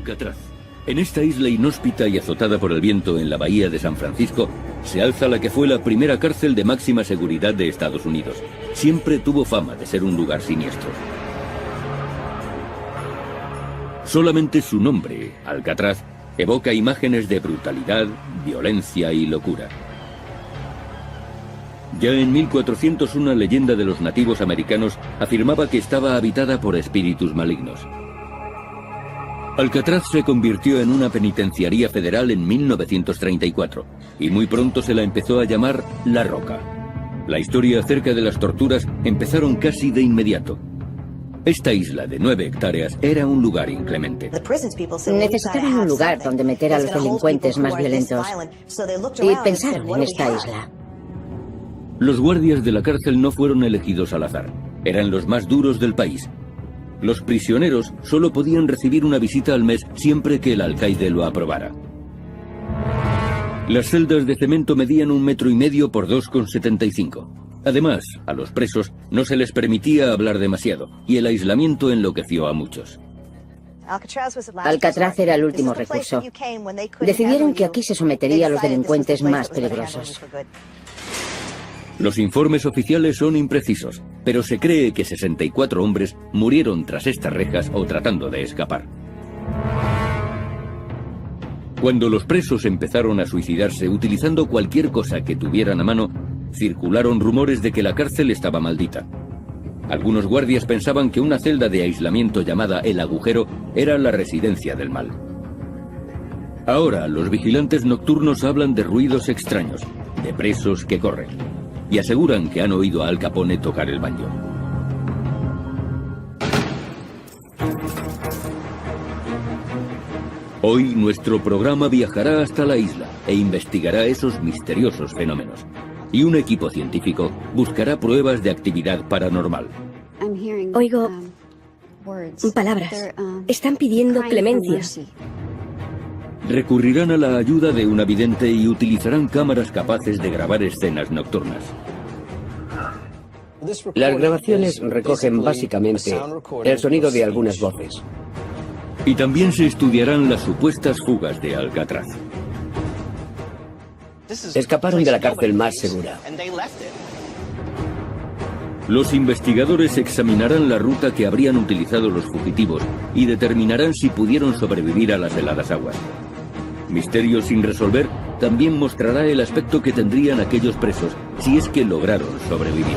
Alcatraz. En esta isla inhóspita y azotada por el viento en la bahía de San Francisco, se alza la que fue la primera cárcel de máxima seguridad de Estados Unidos. Siempre tuvo fama de ser un lugar siniestro. Solamente su nombre, Alcatraz, evoca imágenes de brutalidad, violencia y locura. Ya en 1400 una leyenda de los nativos americanos afirmaba que estaba habitada por espíritus malignos. Alcatraz se convirtió en una penitenciaría federal en 1934 y muy pronto se la empezó a llamar La Roca. La historia acerca de las torturas empezaron casi de inmediato. Esta isla de 9 hectáreas era un lugar inclemente. Necesitaban un lugar donde meter a los delincuentes más violentos y pensaron en esta isla. Los guardias de la cárcel no fueron elegidos al azar. Eran los más duros del país. Los prisioneros solo podían recibir una visita al mes siempre que el alcaide lo aprobara. Las celdas de cemento medían 1,5 metros por 2,75. Además, a los presos no se les permitía hablar demasiado, y el aislamiento enloqueció a muchos. Alcatraz era el último recurso. Decidieron que aquí se sometería a los delincuentes más peligrosos. Los informes oficiales son imprecisos, pero se cree que 64 hombres murieron tras estas rejas o tratando de escapar. Cuando los presos empezaron a suicidarse utilizando cualquier cosa que tuvieran a mano, circularon rumores de que la cárcel estaba maldita. Algunos guardias pensaban que una celda de aislamiento llamada El Agujero era la residencia del mal. Ahora los vigilantes nocturnos hablan de ruidos extraños, de presos que corren, y aseguran que han oído a Al Capone tocar el banjo. Hoy nuestro programa viajará hasta la isla e investigará esos misteriosos fenómenos. Y un equipo científico buscará pruebas de actividad paranormal. Oigo palabras. Están pidiendo clemencia. Recurrirán a la ayuda de una vidente y utilizarán cámaras capaces de grabar escenas nocturnas. Las grabaciones recogen básicamente el sonido de algunas voces. Y también se estudiarán las supuestas fugas de Alcatraz. Escaparon de la cárcel más segura. Los investigadores examinarán la ruta que habrían utilizado los fugitivos y determinarán si pudieron sobrevivir a las heladas aguas. Misterio sin resolver también mostrará el aspecto que tendrían aquellos presos si es que lograron sobrevivir.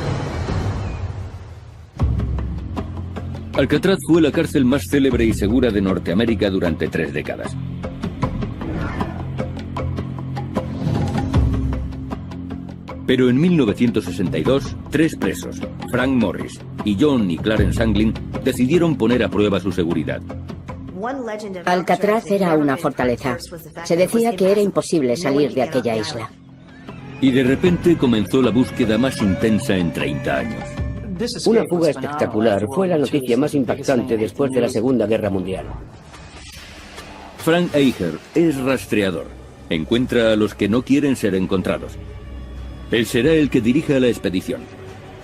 Alcatraz fue la cárcel más célebre y segura de Norteamérica durante 3 décadas. Pero en 1962, 3 presos, Frank Morris y John y Clarence Anglin, decidieron poner a prueba su seguridad. Alcatraz era una fortaleza. Se decía que era imposible salir de aquella isla. Y de repente comenzó la búsqueda más intensa en 30 años. Una fuga espectacular fue la noticia más impactante después de la Segunda Guerra Mundial. Frank Eicher es rastreador. Encuentra a los que no quieren ser encontrados. Él será el que dirija la expedición.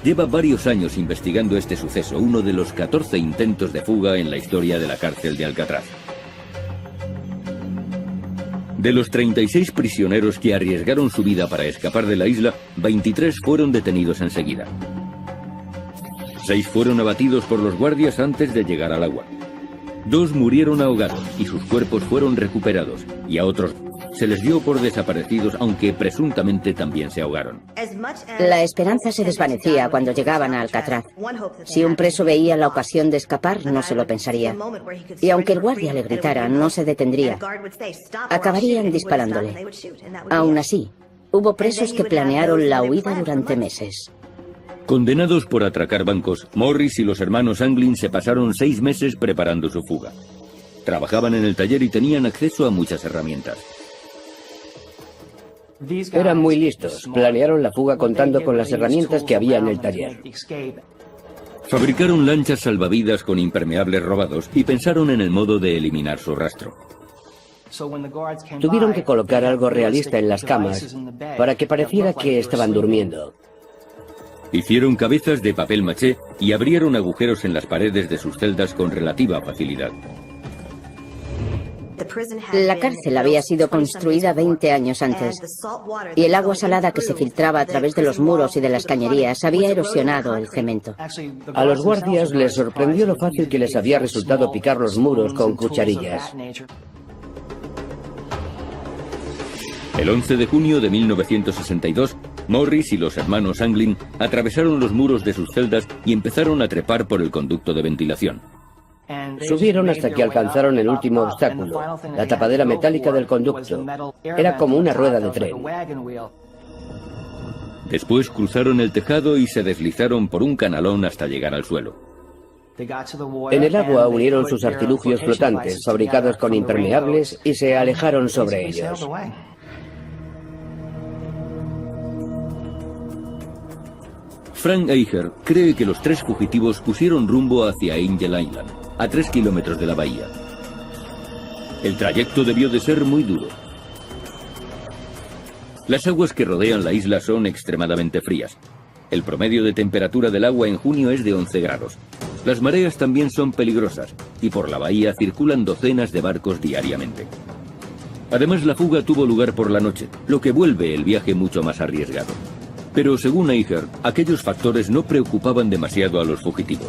Lleva varios años investigando este suceso, uno de los 14 intentos de fuga en la historia de la cárcel de Alcatraz. De los 36 prisioneros que arriesgaron su vida para escapar de la isla, 23 fueron detenidos enseguida. 6 fueron abatidos por los guardias antes de llegar al agua. 2 murieron ahogados y sus cuerpos fueron recuperados, y a otros se les dio por desaparecidos, aunque presuntamente también se ahogaron. La esperanza se desvanecía cuando llegaban a Alcatraz. Si un preso veía la ocasión de escapar, no se lo pensaría. Y aunque el guardia le gritara, no se detendría. Acabarían disparándole. Aún así, hubo presos que planearon la huida durante meses. Condenados por atracar bancos, Morris y los hermanos Anglin se pasaron 6 meses preparando su fuga. Trabajaban en el taller y tenían acceso a muchas herramientas. Eran muy listos. Planearon la fuga contando con las herramientas que había en el taller. Fabricaron lanchas salvavidas con impermeables robados y pensaron en el modo de eliminar su rastro. Tuvieron que colocar algo realista en las camas para que pareciera que estaban durmiendo. Hicieron cabezas de papel maché y abrieron agujeros en las paredes de sus celdas con relativa facilidad. La cárcel había sido construida 20 años antes y el agua salada que se filtraba a través de los muros y de las cañerías había erosionado el cemento. A los guardias les sorprendió lo fácil que les había resultado picar los muros con cucharillas. El 11 de junio de 1962, Morris y los hermanos Anglin atravesaron los muros de sus celdas y empezaron a trepar por el conducto de ventilación. Subieron hasta que alcanzaron el último obstáculo, la tapadera metálica del conducto. Era como una rueda de tren. Después cruzaron el tejado y se deslizaron por un canalón hasta llegar al suelo. En el agua unieron sus artilugios flotantes, fabricados con impermeables, y se alejaron sobre ellos. Frank Eicher cree que los tres fugitivos pusieron rumbo hacia Angel Island, a 3 kilómetros de la bahía. El trayecto debió de ser muy duro. Las aguas que rodean la isla son extremadamente frías. El promedio de temperatura del agua en junio es de 11 grados. Las mareas también son peligrosas y por la bahía circulan docenas de barcos diariamente. Además, la fuga tuvo lugar por la noche, lo que vuelve el viaje mucho más arriesgado. Pero según Eicher, aquellos factores no preocupaban demasiado a los fugitivos.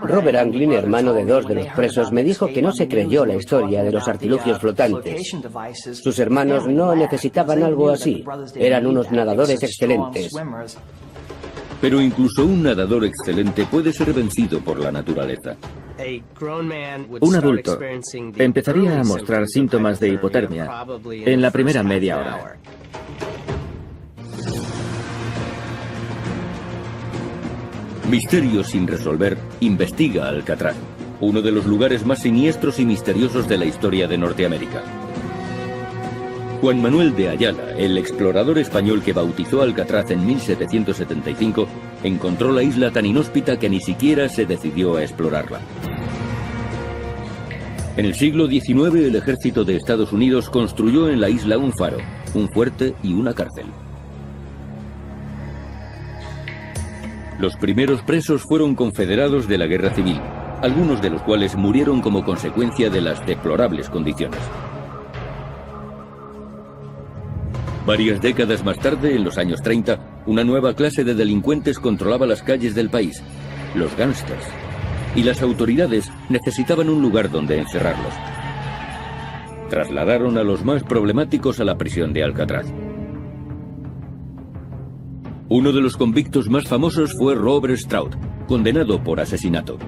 Robert Anglin, hermano de 2 de los presos, me dijo que no se creyó la historia de los artilugios flotantes. Sus hermanos no necesitaban algo así. Eran unos nadadores excelentes. Pero incluso un nadador excelente puede ser vencido por la naturaleza. Un adulto empezaría a mostrar síntomas de hipotermia en la primera media hora. Misterio sin resolver, investiga Alcatraz, uno de los lugares más siniestros y misteriosos de la historia de Norteamérica. Juan Manuel de Ayala, el explorador español que bautizó Alcatraz en 1775, encontró la isla tan inhóspita que ni siquiera se decidió a explorarla. En el siglo XIX, el ejército de Estados Unidos construyó en la isla un faro, un fuerte y una cárcel. Los primeros presos fueron confederados de la Guerra Civil, algunos de los cuales murieron como consecuencia de las deplorables condiciones. Varias décadas más tarde, en los años 30, una nueva clase de delincuentes controlaba las calles del país, los gángsters, y las autoridades necesitaban un lugar donde encerrarlos. Trasladaron a los más problemáticos a la prisión de Alcatraz. Uno de los convictos más famosos fue Robert Stroud, condenado por asesinato.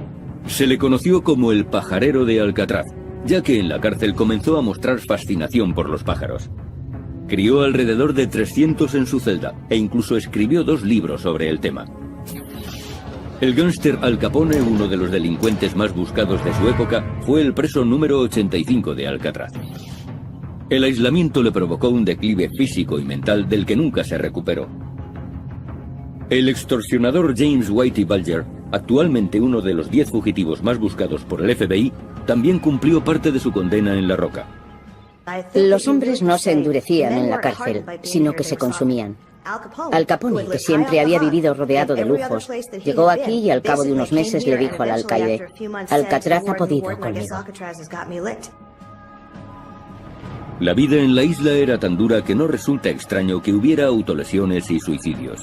Se le conoció como el pajarero de Alcatraz, ya que en la cárcel comenzó a mostrar fascinación por los pájaros. Crió alrededor de 300 en su celda e incluso escribió 2 libros sobre el tema. El gángster Al Capone, uno de los delincuentes más buscados de su época, fue el preso número 85 de Alcatraz. El aislamiento le provocó un declive físico y mental del que nunca se recuperó. El extorsionador James Whitey Bulger, actualmente uno de los 10 fugitivos más buscados por el FBI, también cumplió parte de su condena en La Roca. Los hombres no se endurecían en la cárcel, sino que se consumían. Al Capone, que siempre había vivido rodeado de lujos, llegó aquí y al cabo de unos meses le dijo al alcaide: Alcatraz ha podido conmigo. La vida en la isla era tan dura que no resulta extraño que hubiera autolesiones y suicidios.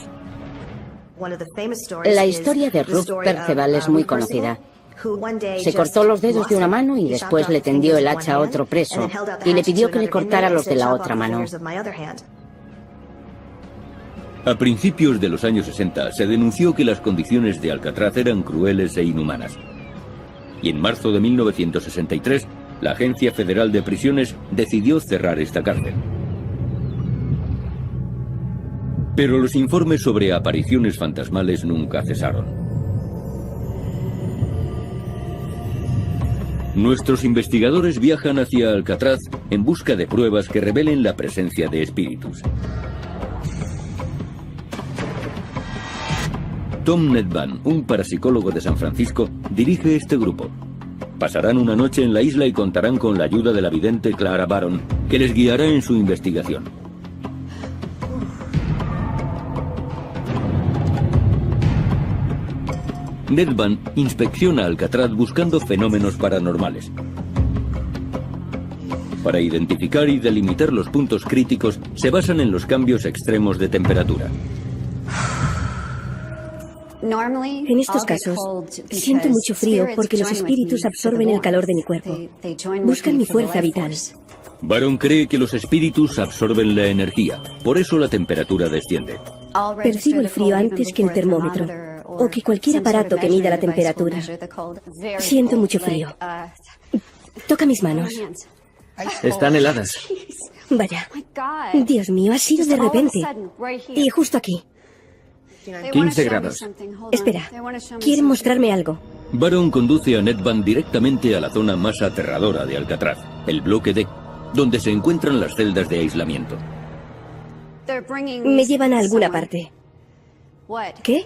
La historia de Ruth Perceval es muy conocida. Se cortó los dedos de una mano y después le tendió el hacha a otro preso y le pidió que le cortara los de la otra mano. A principios de los años 60 se denunció que las condiciones de Alcatraz eran crueles e inhumanas. Y en marzo de 1963, la Agencia Federal de Prisiones decidió cerrar esta cárcel. Pero los informes sobre apariciones fantasmales nunca cesaron. Nuestros investigadores viajan hacia Alcatraz en busca de pruebas que revelen la presencia de espíritus. Tom Nedban, un parapsicólogo de San Francisco, dirige este grupo. Pasarán una noche en la isla y contarán con la ayuda de la vidente Clara Baron, que les guiará en su investigación. Nedban inspecciona Alcatraz buscando fenómenos paranormales. Para identificar y delimitar los puntos críticos, se basan en los cambios extremos de temperatura. En estos casos, siento mucho frío porque los espíritus absorben el calor de mi cuerpo. Buscan mi fuerza vital. Baron cree que los espíritus absorben la energía, por eso la temperatura desciende. Percibo el frío antes que el termómetro, o que cualquier aparato que mida la temperatura. Siento mucho frío. Toca mis manos. Están heladas. Vaya. Dios mío, ha sido de repente. Y justo aquí. 15 grados. Espera, quieren mostrarme algo. Baron conduce a Nedban directamente a la zona más aterradora de Alcatraz, el bloque D, donde se encuentran las celdas de aislamiento. Me llevan a alguna parte. ¿Qué?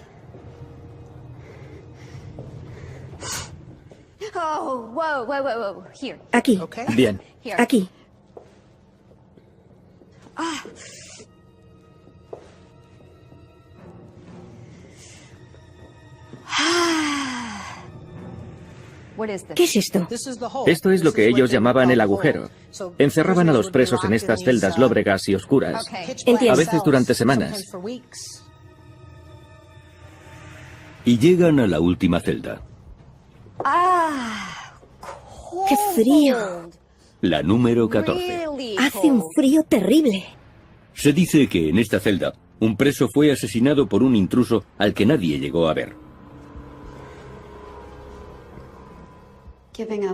Aquí. Bien. Aquí. ¿Qué es esto? Esto es lo que ellos llamaban el agujero. Encerraban a los presos en estas celdas lóbregas y oscuras, Entiendo. a veces durante semanas. Y llegan a la última celda, ¡Qué frío! la número 14. Hace un frío terrible. Se dice que en esta celda, un preso fue asesinado por un intruso al que nadie llegó a ver.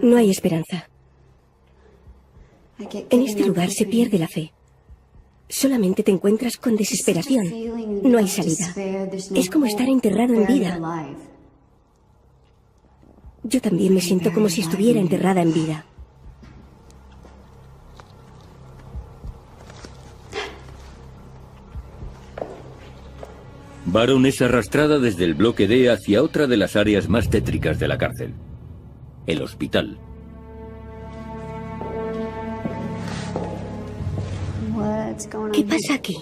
No hay esperanza. En este lugar se pierde la fe. Solamente te encuentras con desesperación. No hay salida. Es como estar enterrado en vida. Yo también me siento como si estuviera enterrada en vida. Baron es arrastrada desde el bloque D hacia otra de las áreas más tétricas de la cárcel, el hospital. ¿Qué pasa aquí?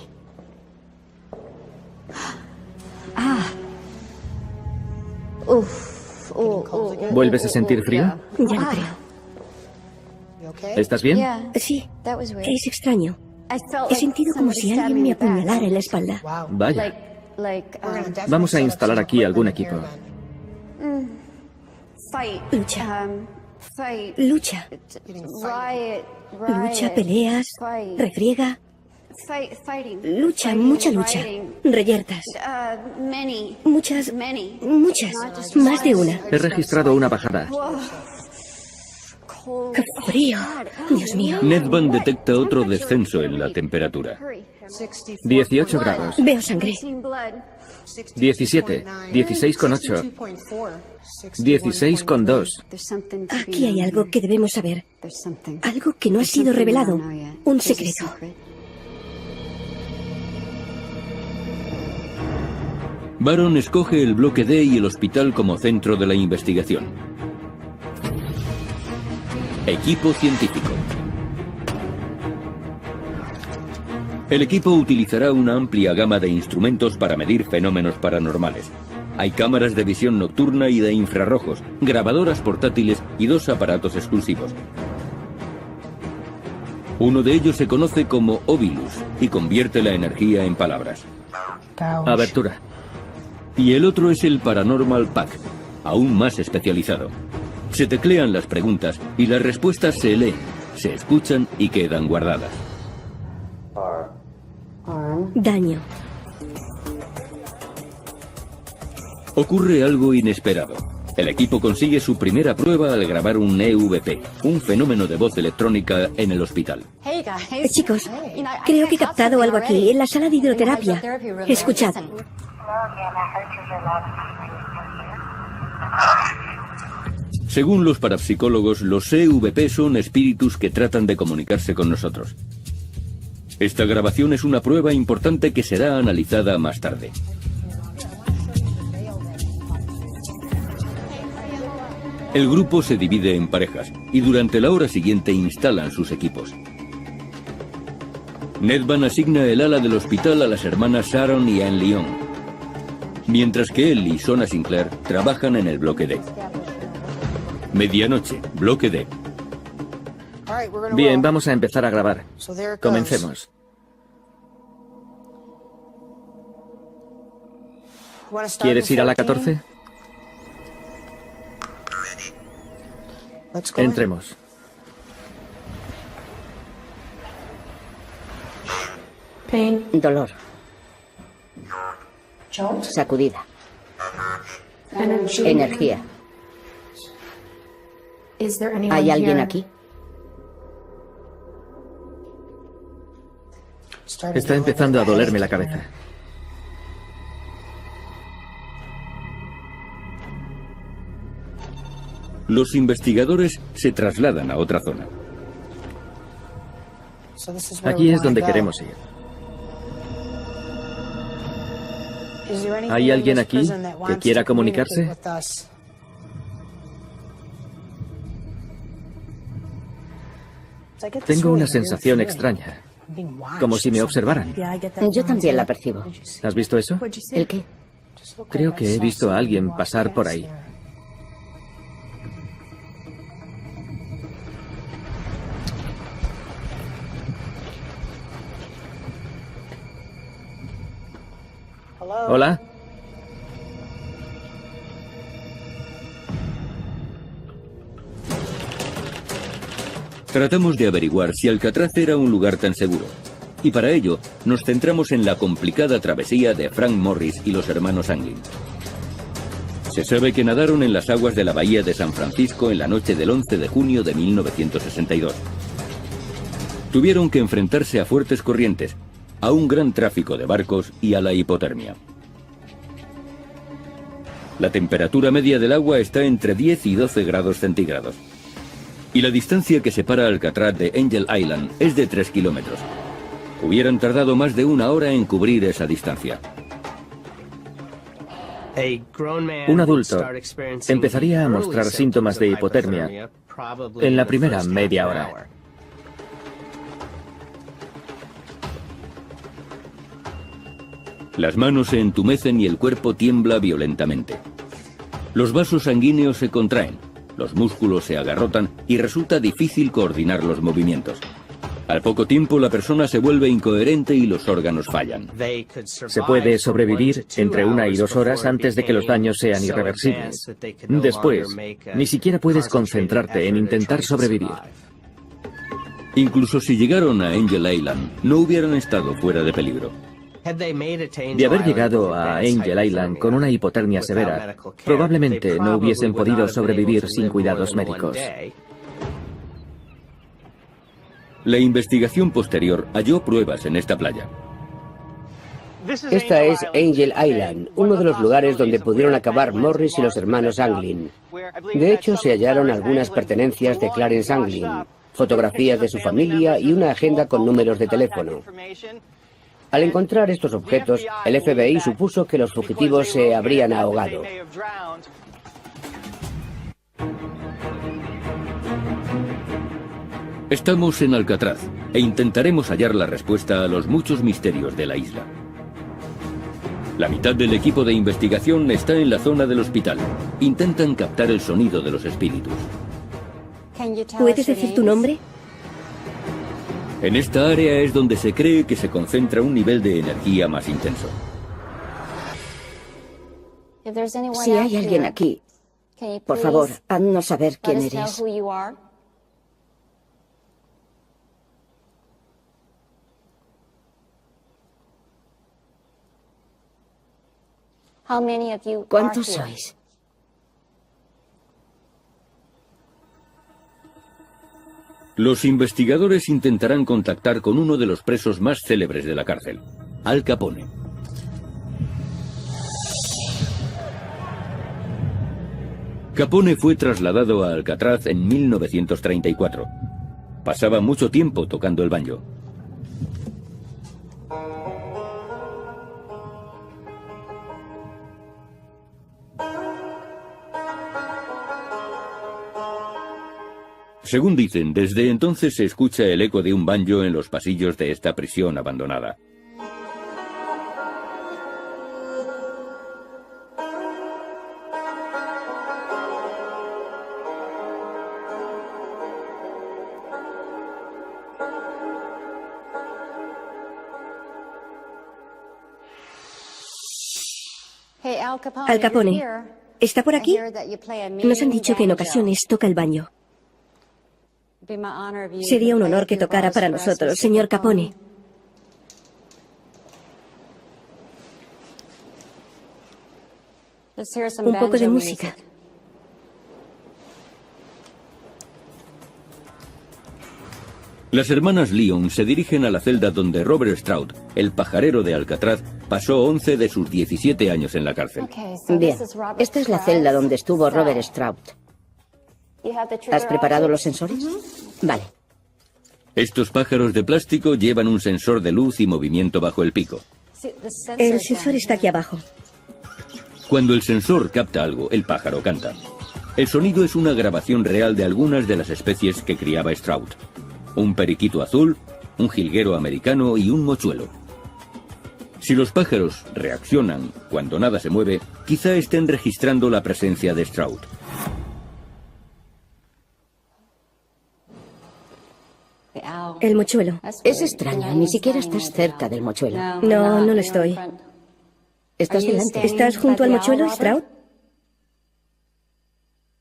¿Vuelves a sentir frío? Ya lo creo. ¿Estás bien? Sí, es extraño. He sentido como si alguien me apuñalara en la espalda. Vaya. Vamos a instalar aquí algún equipo. Lucha. Lucha. Lucha, peleas, refriega. Lucha, mucha lucha. Reyertas. Muchas, más de una. He registrado una bajada. ¡Qué frío! Dios mío. Nedban detecta otro descenso en la temperatura. 18 grados. Veo sangre. 17. 16,8. 16,2. Aquí hay algo que debemos saber. Algo que no ha sido revelado. Un secreto. Baron escoge el bloque D y el hospital como centro de la investigación. Equipo científico. El equipo utilizará una amplia gama de instrumentos para medir fenómenos paranormales. Hay cámaras de visión nocturna y de infrarrojos, grabadoras portátiles y 2 aparatos exclusivos. Uno de ellos se conoce como Ovilus y convierte la energía en palabras. Abertura. Y el otro es el Paranormal Pack, aún más especializado. Se teclean las preguntas y las respuestas se leen, se escuchan y quedan guardadas. Daño. Ocurre algo inesperado. El equipo consigue su primera prueba al grabar un EVP, un fenómeno de voz electrónica en el hospital. Chicos, creo que he captado algo aquí, en la sala de hidroterapia. Escuchad. Según los parapsicólogos, los EVP son espíritus que tratan de comunicarse con nosotros. Esta grabación es una prueba importante que será analizada más tarde. El grupo se divide en parejas y durante la hora siguiente instalan sus equipos. Nedban asigna el ala del hospital a las hermanas Sharon y Anne Lyon, mientras que él y Sona Sinclair trabajan en el bloque D. Medianoche, bloque D. Bien, vamos a empezar a grabar. Comencemos. ¿Quieres ir a la 14? Entremos. Dolor. Sacudida. Energía. ¿Hay alguien aquí? Está empezando a dolerme la cabeza. Los investigadores se trasladan a otra zona. Aquí es donde queremos ir. ¿Hay alguien aquí que quiera comunicarse? Tengo una sensación extraña, como si me observaran. Yo también la percibo. ¿Has visto eso? ¿El qué? Creo que he visto a alguien pasar por ahí. Hola. Tratamos de averiguar si Alcatraz era un lugar tan seguro. Y para ello, nos centramos en la complicada travesía de Frank Morris y los hermanos Anglin. Se sabe que nadaron en las aguas de la bahía de San Francisco en la noche del 11 de junio de 1962. Tuvieron que enfrentarse a fuertes corrientes, a un gran tráfico de barcos y a la hipotermia. La temperatura media del agua está entre 10 y 12 grados centígrados. Y la distancia que separa Alcatraz de Angel Island es de 3 kilómetros. Hubieran tardado más de una hora en cubrir esa distancia. Un adulto empezaría a mostrar síntomas de hipotermia en la primera media hora. Las manos se entumecen y el cuerpo tiembla violentamente. Los vasos sanguíneos se contraen, los músculos se agarrotan y resulta difícil coordinar los movimientos. Al poco tiempo la persona se vuelve incoherente y los órganos fallan. Se puede sobrevivir entre 1 y 2 horas antes de que los daños sean irreversibles. Después, ni siquiera puedes concentrarte en intentar sobrevivir. Incluso si llegaron a Angel Island, no hubieran estado fuera de peligro. De haber llegado a Angel Island con una hipotermia severa, probablemente no hubiesen podido sobrevivir sin cuidados médicos. La investigación posterior halló pruebas en esta playa. Esta es Angel Island, uno de los lugares donde pudieron acabar Morris y los hermanos Anglin. De hecho, se hallaron algunas pertenencias de Clarence Anglin, fotografías de su familia y una agenda con números de teléfono. Al encontrar estos objetos, el FBI supuso que los fugitivos se habrían ahogado. Estamos en Alcatraz e intentaremos hallar la respuesta a los muchos misterios de la isla. La mitad del equipo de investigación está en la zona del hospital. Intentan captar el sonido de los espíritus. ¿Puedes decir tu nombre? En esta área es donde se cree que se concentra un nivel de energía más intenso. Si hay alguien aquí, por favor, haznos saber quién eres. ¿Cuántos sois? Los investigadores intentarán contactar con uno de los presos más célebres de la cárcel, Al Capone. Capone fue trasladado a Alcatraz en 1934. Pasaba mucho tiempo tocando el banjo. Según dicen, desde entonces se escucha el eco de un banjo en los pasillos de esta prisión abandonada. Al Capone, ¿está por aquí? Nos han dicho que en ocasiones toca el baño. Sería un honor que tocara para nosotros, señor Capone. Un poco de música. Las hermanas Lyon se dirigen a la celda donde Robert Stroud, el pajarero de Alcatraz, pasó 11 de sus 17 años en la cárcel. Bien, esta es la celda donde estuvo Robert Stroud. ¿Has preparado los sensores? Vale. Estos pájaros de plástico llevan un sensor de luz y movimiento bajo el pico. El sensor está aquí abajo. Cuando el sensor capta algo, el pájaro canta. El sonido es una grabación real de algunas de las especies que criaba Stroud. Un periquito azul, un jilguero americano y un mochuelo. Si los pájaros reaccionan cuando nada se mueve, quizá estén registrando la presencia de Stroud. El mochuelo. Es extraño, ni siquiera estás cerca del mochuelo. No, no lo estoy. Estás delante. ¿Estás junto al mochuelo, Stroud?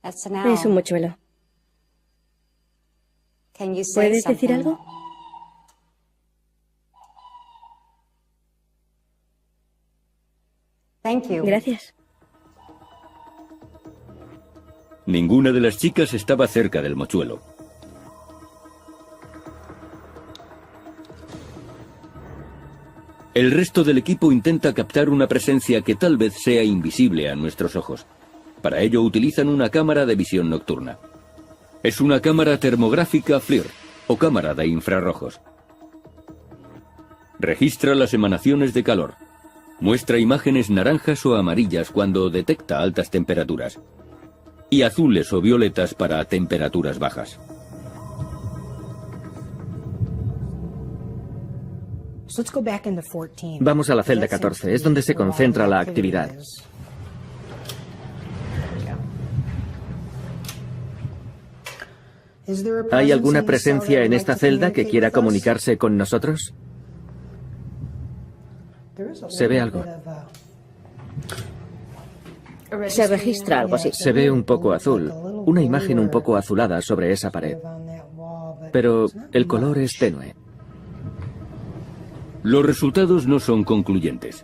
Es un mochuelo. ¿Puedes decir algo? Gracias. Ninguna de las chicas estaba cerca del mochuelo. El resto del equipo intenta captar una presencia que tal vez sea invisible a nuestros ojos. Para ello utilizan una cámara de visión nocturna. Es una cámara termográfica FLIR, o cámara de infrarrojos. Registra las emanaciones de calor. Muestra imágenes naranjas o amarillas cuando detecta altas temperaturas. Y azules o violetas para temperaturas bajas. Vamos a la celda 14, es donde se concentra la actividad. ¿Hay alguna presencia en esta celda que quiera comunicarse con nosotros? Se ve algo. Se registra algo así. Se ve un poco azul, una imagen un poco azulada sobre esa pared. Pero el color es tenue. Los resultados no son concluyentes.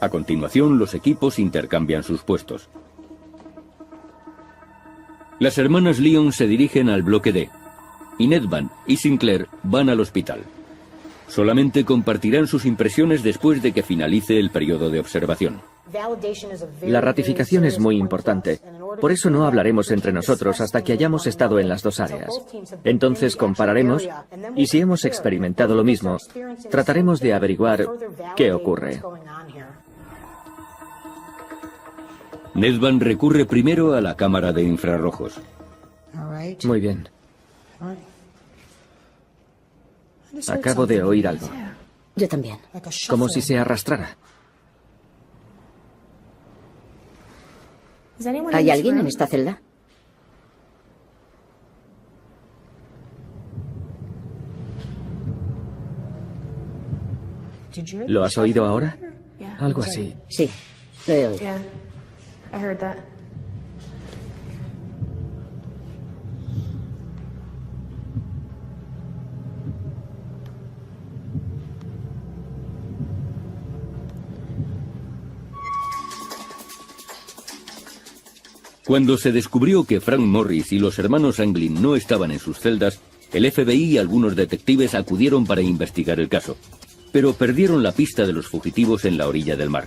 A continuación, los equipos intercambian sus puestos. Las hermanas Lyon se dirigen al bloque D, y Nedvan y Sinclair van al hospital. Solamente compartirán sus impresiones después de que finalice el periodo de observación. La ratificación es muy importante. Por eso no hablaremos entre nosotros hasta que hayamos estado en las dos áreas. Entonces compararemos y si hemos experimentado lo mismo, trataremos de averiguar qué ocurre. Nedvan recurre primero a la cámara de infrarrojos. Muy bien. Acabo de oír algo. Yo también. Como si se arrastrara. ¿Hay alguien en esta celda? ¿Lo has oído ahora? Algo así. Sí, lo he oído. Cuando se descubrió que Frank Morris y los hermanos Anglin no estaban en sus celdas, el FBI y algunos detectives acudieron para investigar el caso, pero perdieron la pista de los fugitivos en la orilla del mar.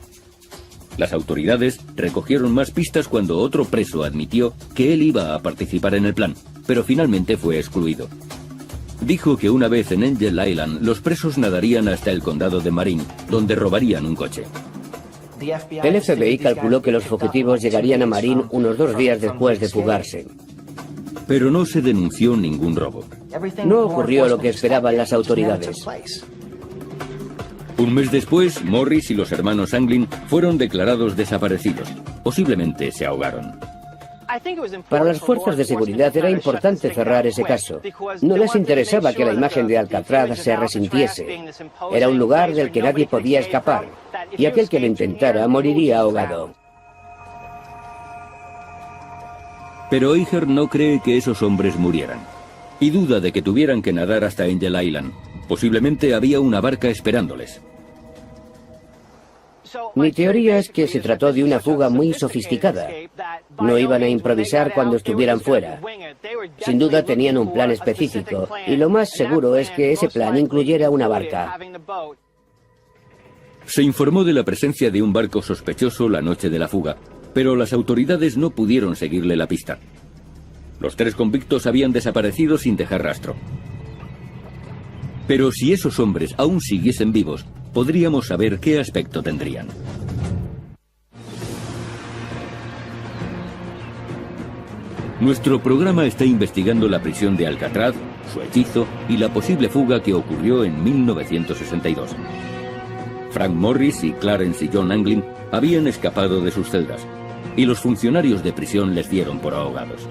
Las autoridades recogieron más pistas cuando otro preso admitió que él iba a participar en el plan, pero finalmente fue excluido. Dijo que una vez en Angel Island los presos nadarían hasta el condado de Marin, donde robarían un coche. El FBI calculó que los fugitivos llegarían a Marin unos 2 días después de fugarse. Pero no se denunció ningún robo. No ocurrió lo que esperaban las autoridades. Un mes después, Morris y los hermanos Anglin fueron declarados desaparecidos. Posiblemente se ahogaron. Para las fuerzas de seguridad era importante cerrar ese caso. No les interesaba que la imagen de Alcatraz se resintiese. Era un lugar del que nadie podía escapar, y aquel que lo intentara moriría ahogado. Pero Eicher no cree que esos hombres murieran, y duda de que tuvieran que nadar hasta Angel Island. Posiblemente había una barca esperándoles. Mi teoría es que se trató de una fuga muy sofisticada. No iban a improvisar cuando estuvieran fuera. Sin duda tenían un plan específico, y lo más seguro es que ese plan incluyera una barca. Se informó de la presencia de un barco sospechoso la noche de la fuga, pero las autoridades no pudieron seguirle la pista. Los 3 convictos habían desaparecido sin dejar rastro. Pero si esos hombres aún siguiesen vivos, podríamos saber qué aspecto tendrían. Nuestro programa está investigando la prisión de Alcatraz, su hechizo y la posible fuga que ocurrió en 1962. Frank Morris y Clarence y John Anglin habían escapado de sus celdas, y los funcionarios de prisión les dieron por ahogados.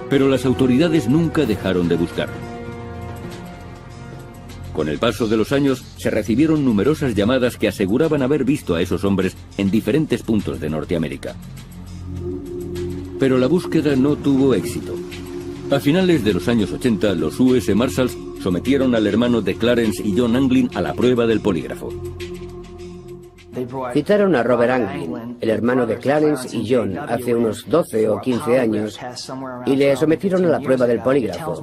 Pero las autoridades nunca dejaron de buscar. Con el paso de los años, se recibieron numerosas llamadas que aseguraban haber visto a esos hombres en diferentes puntos de Norteamérica. Pero la búsqueda no tuvo éxito. A finales de los años 80, los US Marshals sometieron al hermano de Clarence y John Anglin a la prueba del polígrafo. Citaron a Robert Anglin, el hermano de Clarence y John, hace unos 12 o 15 años, y le sometieron a la prueba del polígrafo.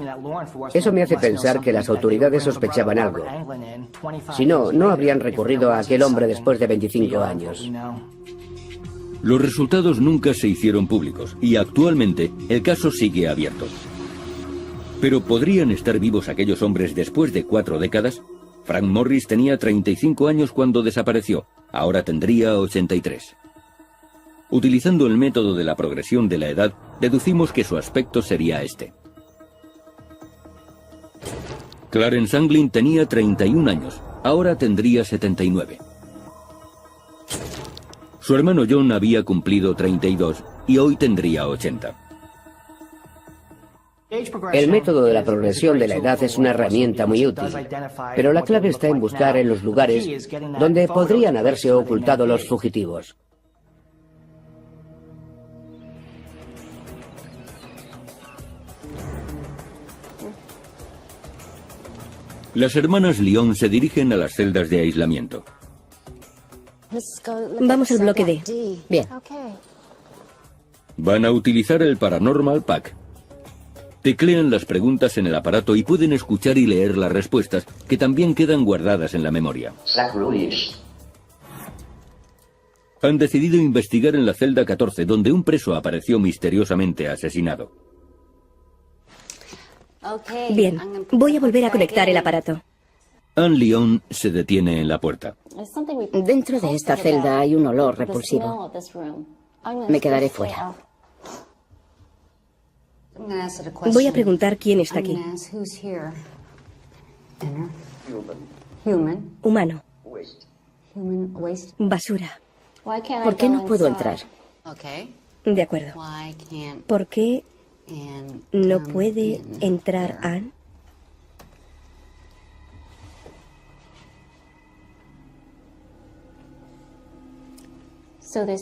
Eso me hace pensar que las autoridades sospechaban algo. Si no, no habrían recurrido a aquel hombre después de 25 años. Los resultados nunca se hicieron públicos, y actualmente el caso sigue abierto. Pero ¿podrían estar vivos aquellos hombres después de 4 décadas? Frank Morris tenía 35 años cuando desapareció, ahora tendría 83. Utilizando el método de la progresión de la edad, deducimos que su aspecto sería este. Clarence Anglin tenía 31 años, ahora tendría 79. Su hermano John había cumplido 32 y hoy tendría 80. El método de la progresión de la edad es una herramienta muy útil, pero la clave está en buscar en los lugares donde podrían haberse ocultado los fugitivos. Las hermanas Lyon se dirigen a las celdas de aislamiento. Vamos al bloque D. Bien. Van a utilizar el Paranormal Pack. Teclean las preguntas en el aparato y pueden escuchar y leer las respuestas, que también quedan guardadas en la memoria. Han decidido investigar en la celda 14, donde un preso apareció misteriosamente asesinado. Bien, voy a volver a conectar el aparato. Anne Lyon se detiene en la puerta. Dentro de esta celda hay un olor repulsivo. Me quedaré fuera. Voy a preguntar quién está aquí. Humano. Basura. ¿Por qué no puedo entrar? De acuerdo. ¿Por qué no puede entrar Anne?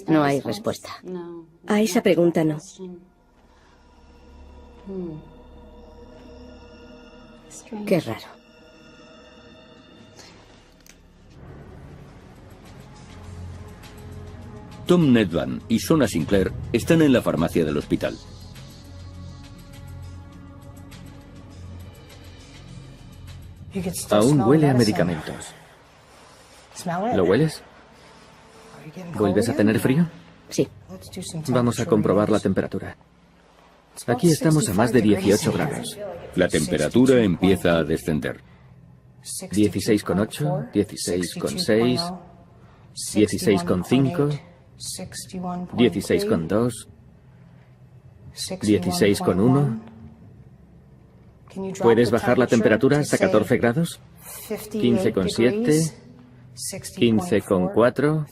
No hay respuesta. A esa pregunta no. Qué raro. Tom Nedvan y Sona Sinclair están en la farmacia del hospital. Aún huele a medicamentos. ¿Lo hueles? ¿Vuelves a tener frío? Sí. Vamos a comprobar la temperatura. Aquí estamos a más de 18 grados. La temperatura empieza a descender. 16,8, 16,6, 16,5, 16,2, 16,1. ¿Puedes bajar la temperatura hasta 14 grados? 15,7, 15,4.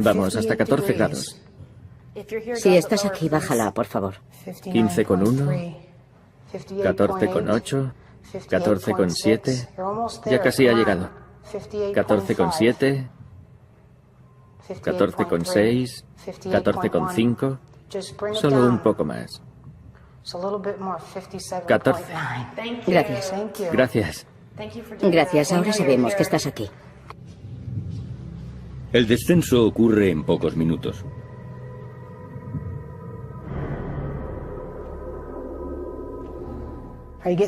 Vamos, hasta 14 grados. Si estás aquí, bájala, por favor. 15,1, 14,8, 14,7. Ya casi ha llegado. 14,7, 14,6, 14,5. Solo un poco más. 14. Gracias. Gracias. Gracias, ahora sabemos que estás aquí. El descenso ocurre en pocos minutos.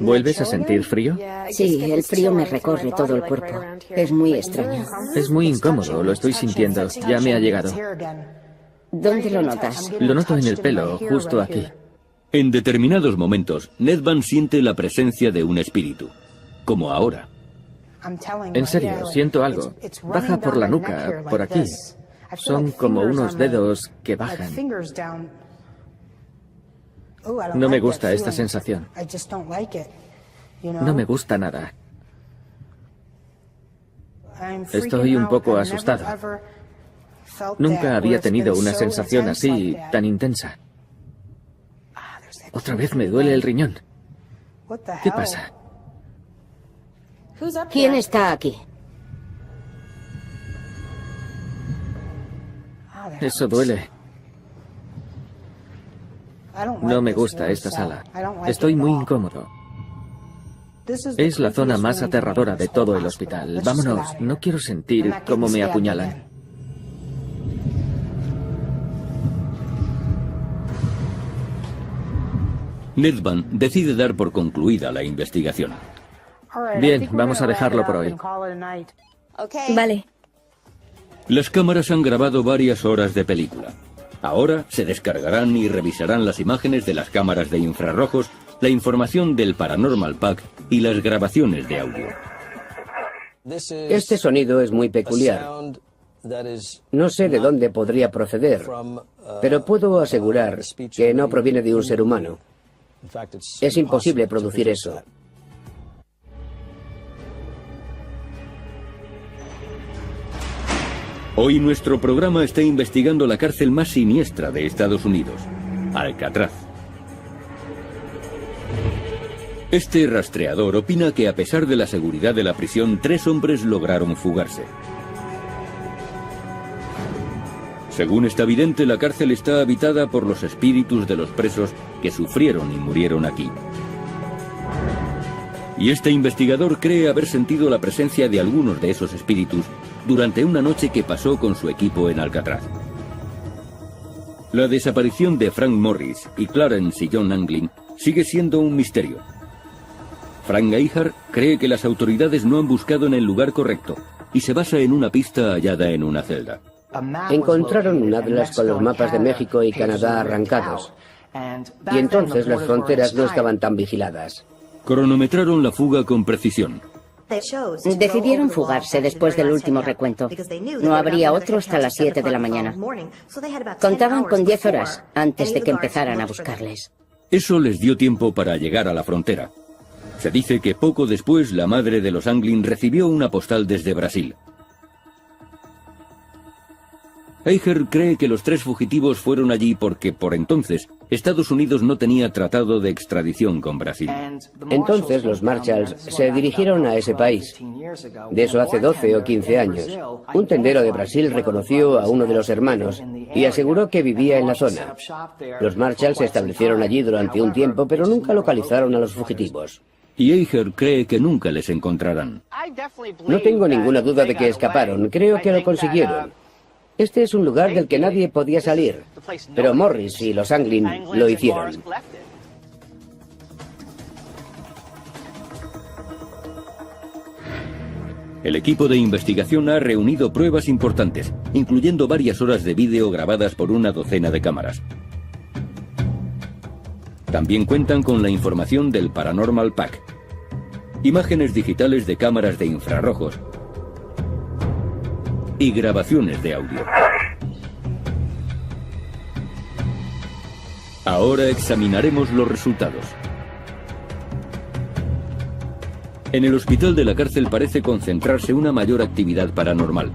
¿Vuelves a sentir frío? Sí, el frío me recorre todo el cuerpo. Es muy extraño. Es muy incómodo, lo estoy sintiendo. Ya me ha llegado. ¿Dónde lo notas? Lo noto en el pelo, justo aquí. En determinados momentos, Nedvan siente la presencia de un espíritu, como ahora. En serio, siento algo. Baja por la nuca, por aquí. Son como unos dedos que bajan. No me gusta esta sensación. No me gusta nada. Estoy un poco asustado. Nunca había tenido una sensación así, tan intensa. Otra vez me duele el riñón. ¿Qué pasa? ¿Quién está aquí? Eso duele. No me gusta esta sala. Estoy muy incómodo. Es la zona más aterradora de todo el hospital. Vámonos, no quiero sentir cómo me apuñalan. Nedvan decide dar por concluida la investigación. Bien, vamos a dejarlo por hoy. Vale. Las cámaras han grabado varias horas de película. Ahora se descargarán y revisarán las imágenes de las cámaras de infrarrojos, la información del Paranormal Pack y las grabaciones de audio. Este sonido es muy peculiar. No sé de dónde podría proceder, pero puedo asegurar que no proviene de un ser humano. Es imposible producir eso. Hoy nuestro programa está investigando la cárcel más siniestra de Estados Unidos, Alcatraz. Este rastreador opina que a pesar de la seguridad de la prisión, 3 hombres lograron fugarse. Según está evidente, la cárcel está habitada por los espíritus de los presos que sufrieron y murieron aquí. Y este investigador cree haber sentido la presencia de algunos de esos espíritus durante una noche que pasó con su equipo en Alcatraz. La desaparición de Frank Morris y Clarence y John Anglin sigue siendo un misterio. Frank Ahar cree que las autoridades no han buscado en el lugar correcto y se basa en una pista hallada en una celda. Encontraron un atlas con los mapas de México y Canadá arrancados, y entonces las fronteras no estaban tan vigiladas. Cronometraron la fuga con precisión. Decidieron fugarse después del último recuento. No habría otro hasta las 7 de la mañana. Contaban con 10 horas antes de que empezaran a buscarles. Eso les dio tiempo para llegar a la frontera. Se dice que poco después la madre de los Anglin recibió una postal desde Brasil. Ahar cree que los 3 fugitivos fueron allí porque, por entonces, Estados Unidos no tenía tratado de extradición con Brasil. Entonces los Marshalls se dirigieron a ese país. De eso hace 12 o 15 años. Un tendero de Brasil reconoció a uno de los hermanos y aseguró que vivía en la zona. Los Marshalls se establecieron allí durante un tiempo, pero nunca localizaron a los fugitivos. Y Ahar cree que nunca les encontrarán. No tengo ninguna duda de que escaparon. Creo que lo consiguieron. Este es un lugar del que nadie podía salir, pero Morris y los Anglin lo hicieron. El equipo de investigación ha reunido pruebas importantes, incluyendo varias horas de vídeo grabadas por una docena de cámaras. También cuentan con la información del Paranormal Pack, imágenes digitales de cámaras de infrarrojos y grabaciones de audio. Ahora examinaremos los resultados. En el hospital de la cárcel parece concentrarse una mayor actividad paranormal.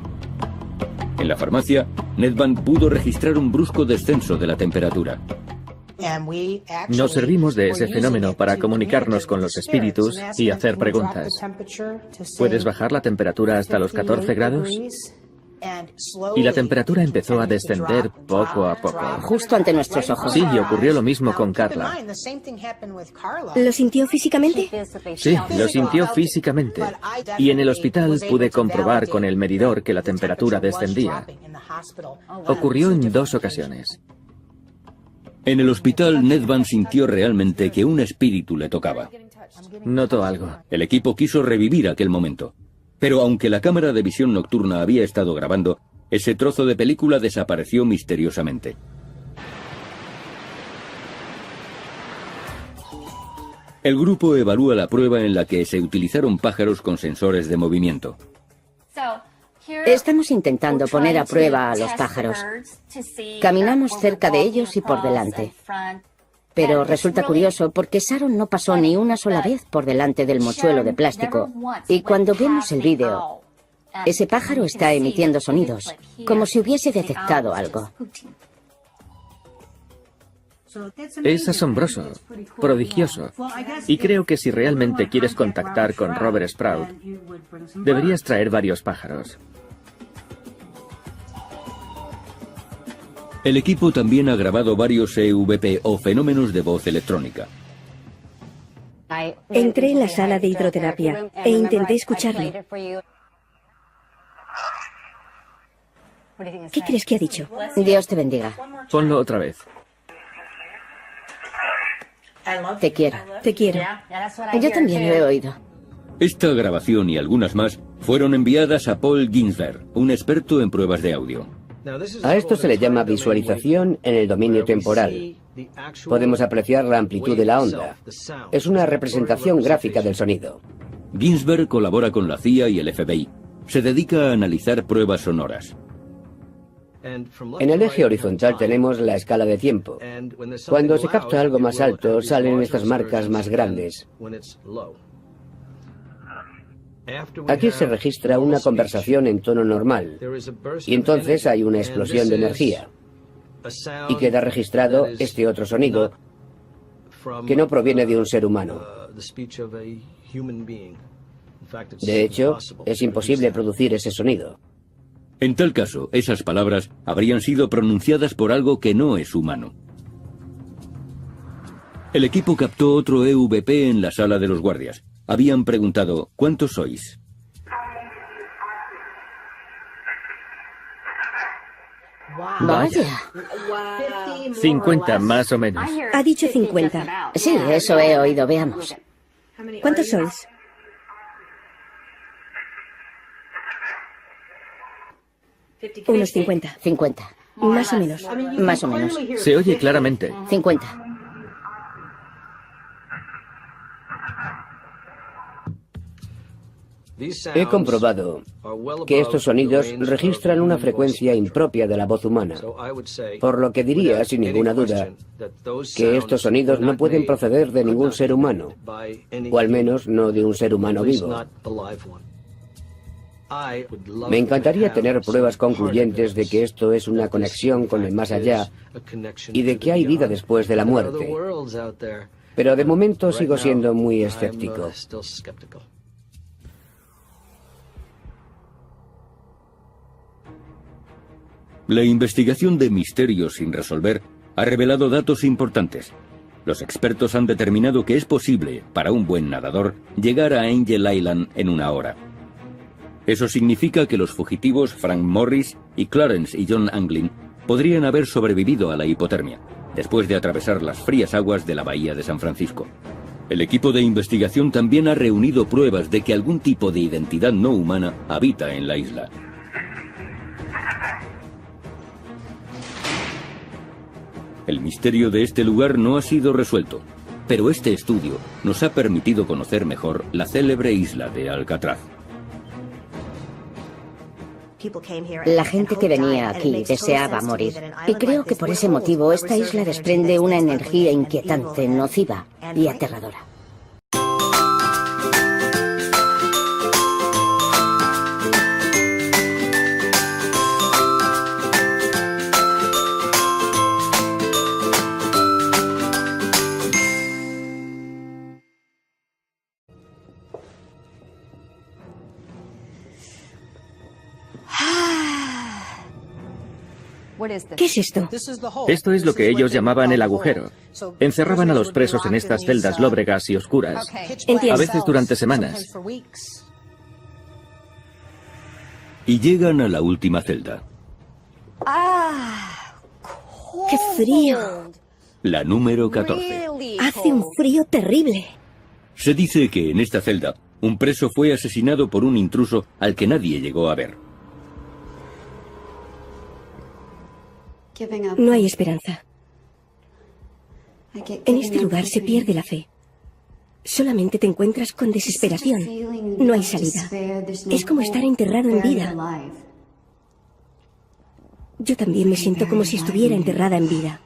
En la farmacia, Nedbank pudo registrar un brusco descenso de la temperatura. Nos servimos de ese fenómeno para comunicarnos con los espíritus y hacer preguntas. ¿Puedes bajar la temperatura hasta los 14 grados? Y la temperatura empezó a descender poco a poco. Justo ante nuestros ojos. Sí, y ocurrió lo mismo con Carla. ¿Lo sintió físicamente? Sí, lo sintió físicamente. Y en el hospital pude comprobar con el medidor que la temperatura descendía. Ocurrió en 2 ocasiones. En el hospital, Nedbank sintió realmente que un espíritu le tocaba. Notó algo. El equipo quiso revivir aquel momento. Pero aunque la cámara de visión nocturna había estado grabando, ese trozo de película desapareció misteriosamente. El grupo evalúa la prueba en la que se utilizaron pájaros con sensores de movimiento. Estamos intentando poner a prueba a los pájaros. Caminamos cerca de ellos y por delante. Pero resulta curioso porque Sharon no pasó ni una sola vez por delante del mochuelo de plástico. Y cuando vemos el vídeo, ese pájaro está emitiendo sonidos, como si hubiese detectado algo. Es asombroso, prodigioso. Y creo que si realmente quieres contactar con Robert Sprout, deberías traer varios pájaros. El equipo también ha grabado varios EVP o fenómenos de voz electrónica. Entré en la sala de hidroterapia e intenté escucharlo. ¿Qué crees que ha dicho? Dios te bendiga. Ponlo otra vez. Te quiero. Te quiero. Yo también lo he oído. Esta grabación y algunas más fueron enviadas a Paul Ginsberg, un experto en pruebas de audio. A esto se le llama visualización en el dominio temporal. Podemos apreciar la amplitud de la onda. Es una representación gráfica del sonido. Ginsberg colabora con la CIA y el FBI. Se dedica a analizar pruebas sonoras. En el eje horizontal tenemos la escala de tiempo. Cuando se capta algo más alto, salen estas marcas más grandes. Aquí se registra una conversación en tono normal, y entonces hay una explosión de energía. Y queda registrado este otro sonido, que no proviene de un ser humano. De hecho, es imposible producir ese sonido. En tal caso, esas palabras habrían sido pronunciadas por algo que no es humano. El equipo captó otro EVP en la sala de los guardias. Habían preguntado, ¿cuántos sois? Vaya. 50 más o menos. Ha dicho 50. Sí, eso he oído. Veamos. ¿Cuántos sois? Unos 50. 50. Más o menos. Más o menos. Se oye claramente. 50. He comprobado que estos sonidos registran una frecuencia impropia de la voz humana, por lo que diría, sin ninguna duda, que estos sonidos no pueden proceder de ningún ser humano, o al menos no de un ser humano vivo. Me encantaría tener pruebas concluyentes de que esto es una conexión con el más allá y de que hay vida después de la muerte, pero de momento sigo siendo muy escéptico. La investigación de misterios sin resolver ha revelado datos importantes. Los expertos han determinado que es posible, para un buen nadador, llegar a Angel Island en 1 hora. Eso significa que los fugitivos Frank Morris y Clarence y John Anglin podrían haber sobrevivido a la hipotermia, después de atravesar las frías aguas de la bahía de San Francisco. El equipo de investigación también ha reunido pruebas de que algún tipo de identidad no humana habita en la isla. El misterio de este lugar no ha sido resuelto, pero este estudio nos ha permitido conocer mejor la célebre isla de Alcatraz. La gente que venía aquí deseaba morir. Y creo que por ese motivo esta isla desprende una energía inquietante, nociva y aterradora. ¿Qué es esto? Esto es lo que ellos llamaban el agujero. Encerraban a los presos en estas celdas lóbregas y oscuras, Entiendo. a veces durante semanas. Y llegan a la última celda, ¡Qué frío! la número 14. Hace un frío terrible. Se dice que en esta celda, un preso fue asesinado por un intruso al que nadie llegó a ver. No hay esperanza. En este lugar se pierde la fe. Solamente te encuentras con desesperación. No hay salida. Es como estar enterrado en vida. Yo también me siento como si estuviera enterrada en vida.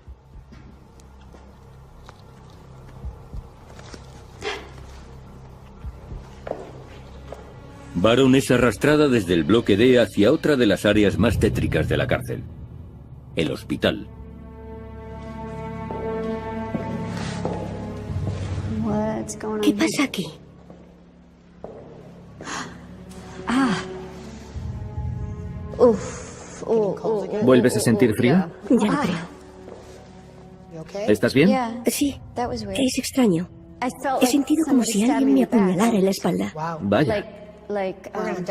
Baron es arrastrada desde el bloque D hacia otra de las áreas más tétricas de la cárcel, el hospital. ¿Qué pasa aquí? ¿Vuelves a sentir frío? Ya lo creo. ¿Estás bien? Sí, es extraño. He sentido como si alguien me apuñalara en la espalda. Vaya.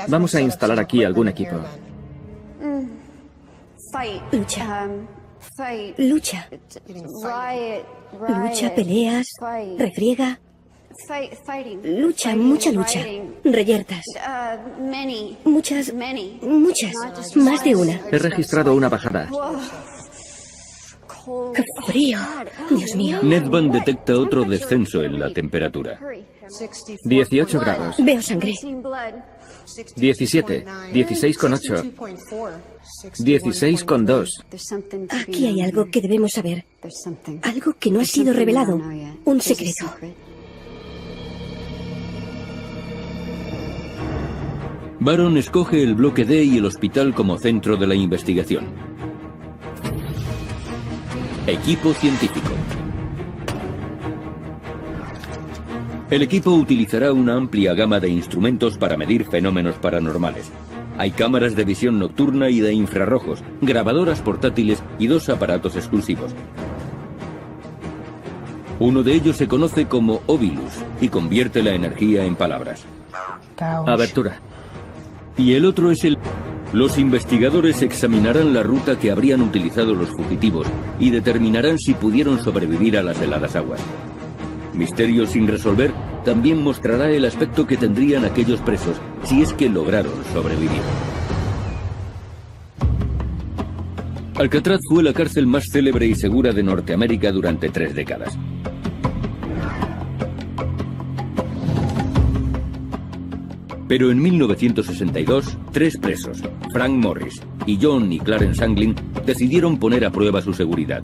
Vamos a instalar aquí algún equipo. Lucha. Lucha. Lucha, peleas, refriega. Lucha, mucha lucha. Reyertas. Muchas. Más de una. He registrado una bajada. ¡Qué frío! Dios mío. Nedvan detecta otro descenso en la temperatura. 18 grados. Veo sangre. 17. 16,8. 16,2. Aquí hay algo que debemos saber. Algo que no ha sido revelado. Un secreto. Baron escoge el bloque D y el hospital como centro de la investigación. Equipo científico. El equipo utilizará una amplia gama de instrumentos para medir fenómenos paranormales. Hay cámaras de visión nocturna y de infrarrojos, grabadoras portátiles y 2 aparatos exclusivos. Uno de ellos se conoce como Ovilus y convierte la energía en palabras. Abertura. Y el otro es el... Los investigadores examinarán la ruta que habrían utilizado los fugitivos y determinarán si pudieron sobrevivir a las heladas aguas. Misterio sin resolver también mostrará el aspecto que tendrían aquellos presos si es que lograron sobrevivir. Alcatraz fue la cárcel más célebre y segura de Norteamérica durante 3 décadas. Pero en 1962, 3 presos, Frank Morris y John y Clarence Anglin, decidieron poner a prueba su seguridad.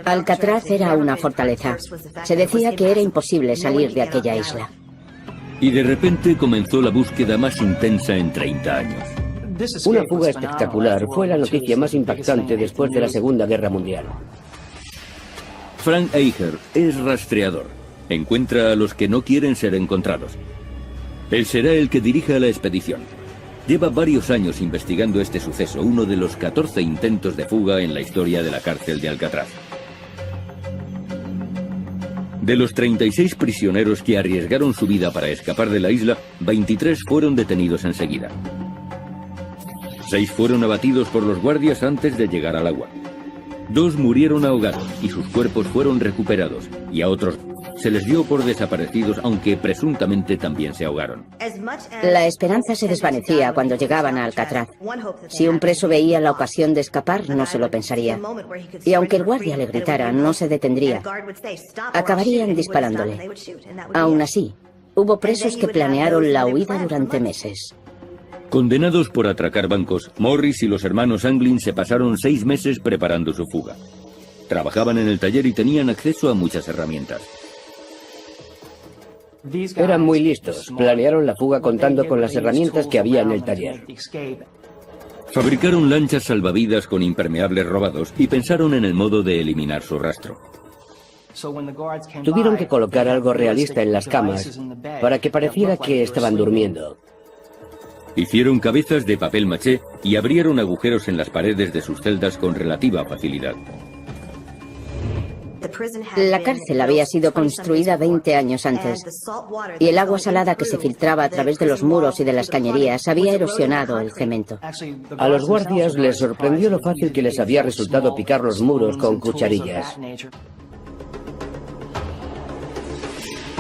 Alcatraz era una fortaleza. Se decía que era imposible salir de aquella isla. Y de repente comenzó la búsqueda más intensa en 30 años. Una fuga espectacular fue la noticia más impactante después de la Segunda Guerra Mundial. Frank Eicher es rastreador. Encuentra a los que no quieren ser encontrados. Él será el que dirija la expedición. Lleva varios años investigando este suceso, uno de los 14 intentos de fuga en la historia de la cárcel de Alcatraz. De los 36 prisioneros que arriesgaron su vida para escapar de la isla, 23 fueron detenidos enseguida. 6 fueron abatidos por los guardias antes de llegar al agua. 2 murieron ahogados y sus cuerpos fueron recuperados, y a otros se les dio por desaparecidos, aunque presuntamente también se ahogaron. La esperanza se desvanecía cuando llegaban a Alcatraz. Si un preso veía la ocasión de escapar, no se lo pensaría. Y aunque el guardia le gritara, no se detendría. Acabarían disparándole. Aún así, hubo presos que planearon la huida durante meses. Condenados por atracar bancos, Morris y los hermanos Anglin se pasaron 6 meses preparando su fuga. Trabajaban en el taller y tenían acceso a muchas herramientas. Eran muy listos. Planearon la fuga contando con las herramientas que había en el taller. Fabricaron lanchas salvavidas con impermeables robados y pensaron en el modo de eliminar su rastro. Tuvieron que colocar algo realista en las camas para que pareciera que estaban durmiendo. Hicieron cabezas de papel maché y abrieron agujeros en las paredes de sus celdas con relativa facilidad. La cárcel había sido construida 20 años antes, y el agua salada que se filtraba a través de los muros y de las cañerías había erosionado el cemento. A los guardias les sorprendió lo fácil que les había resultado picar los muros con cucharillas.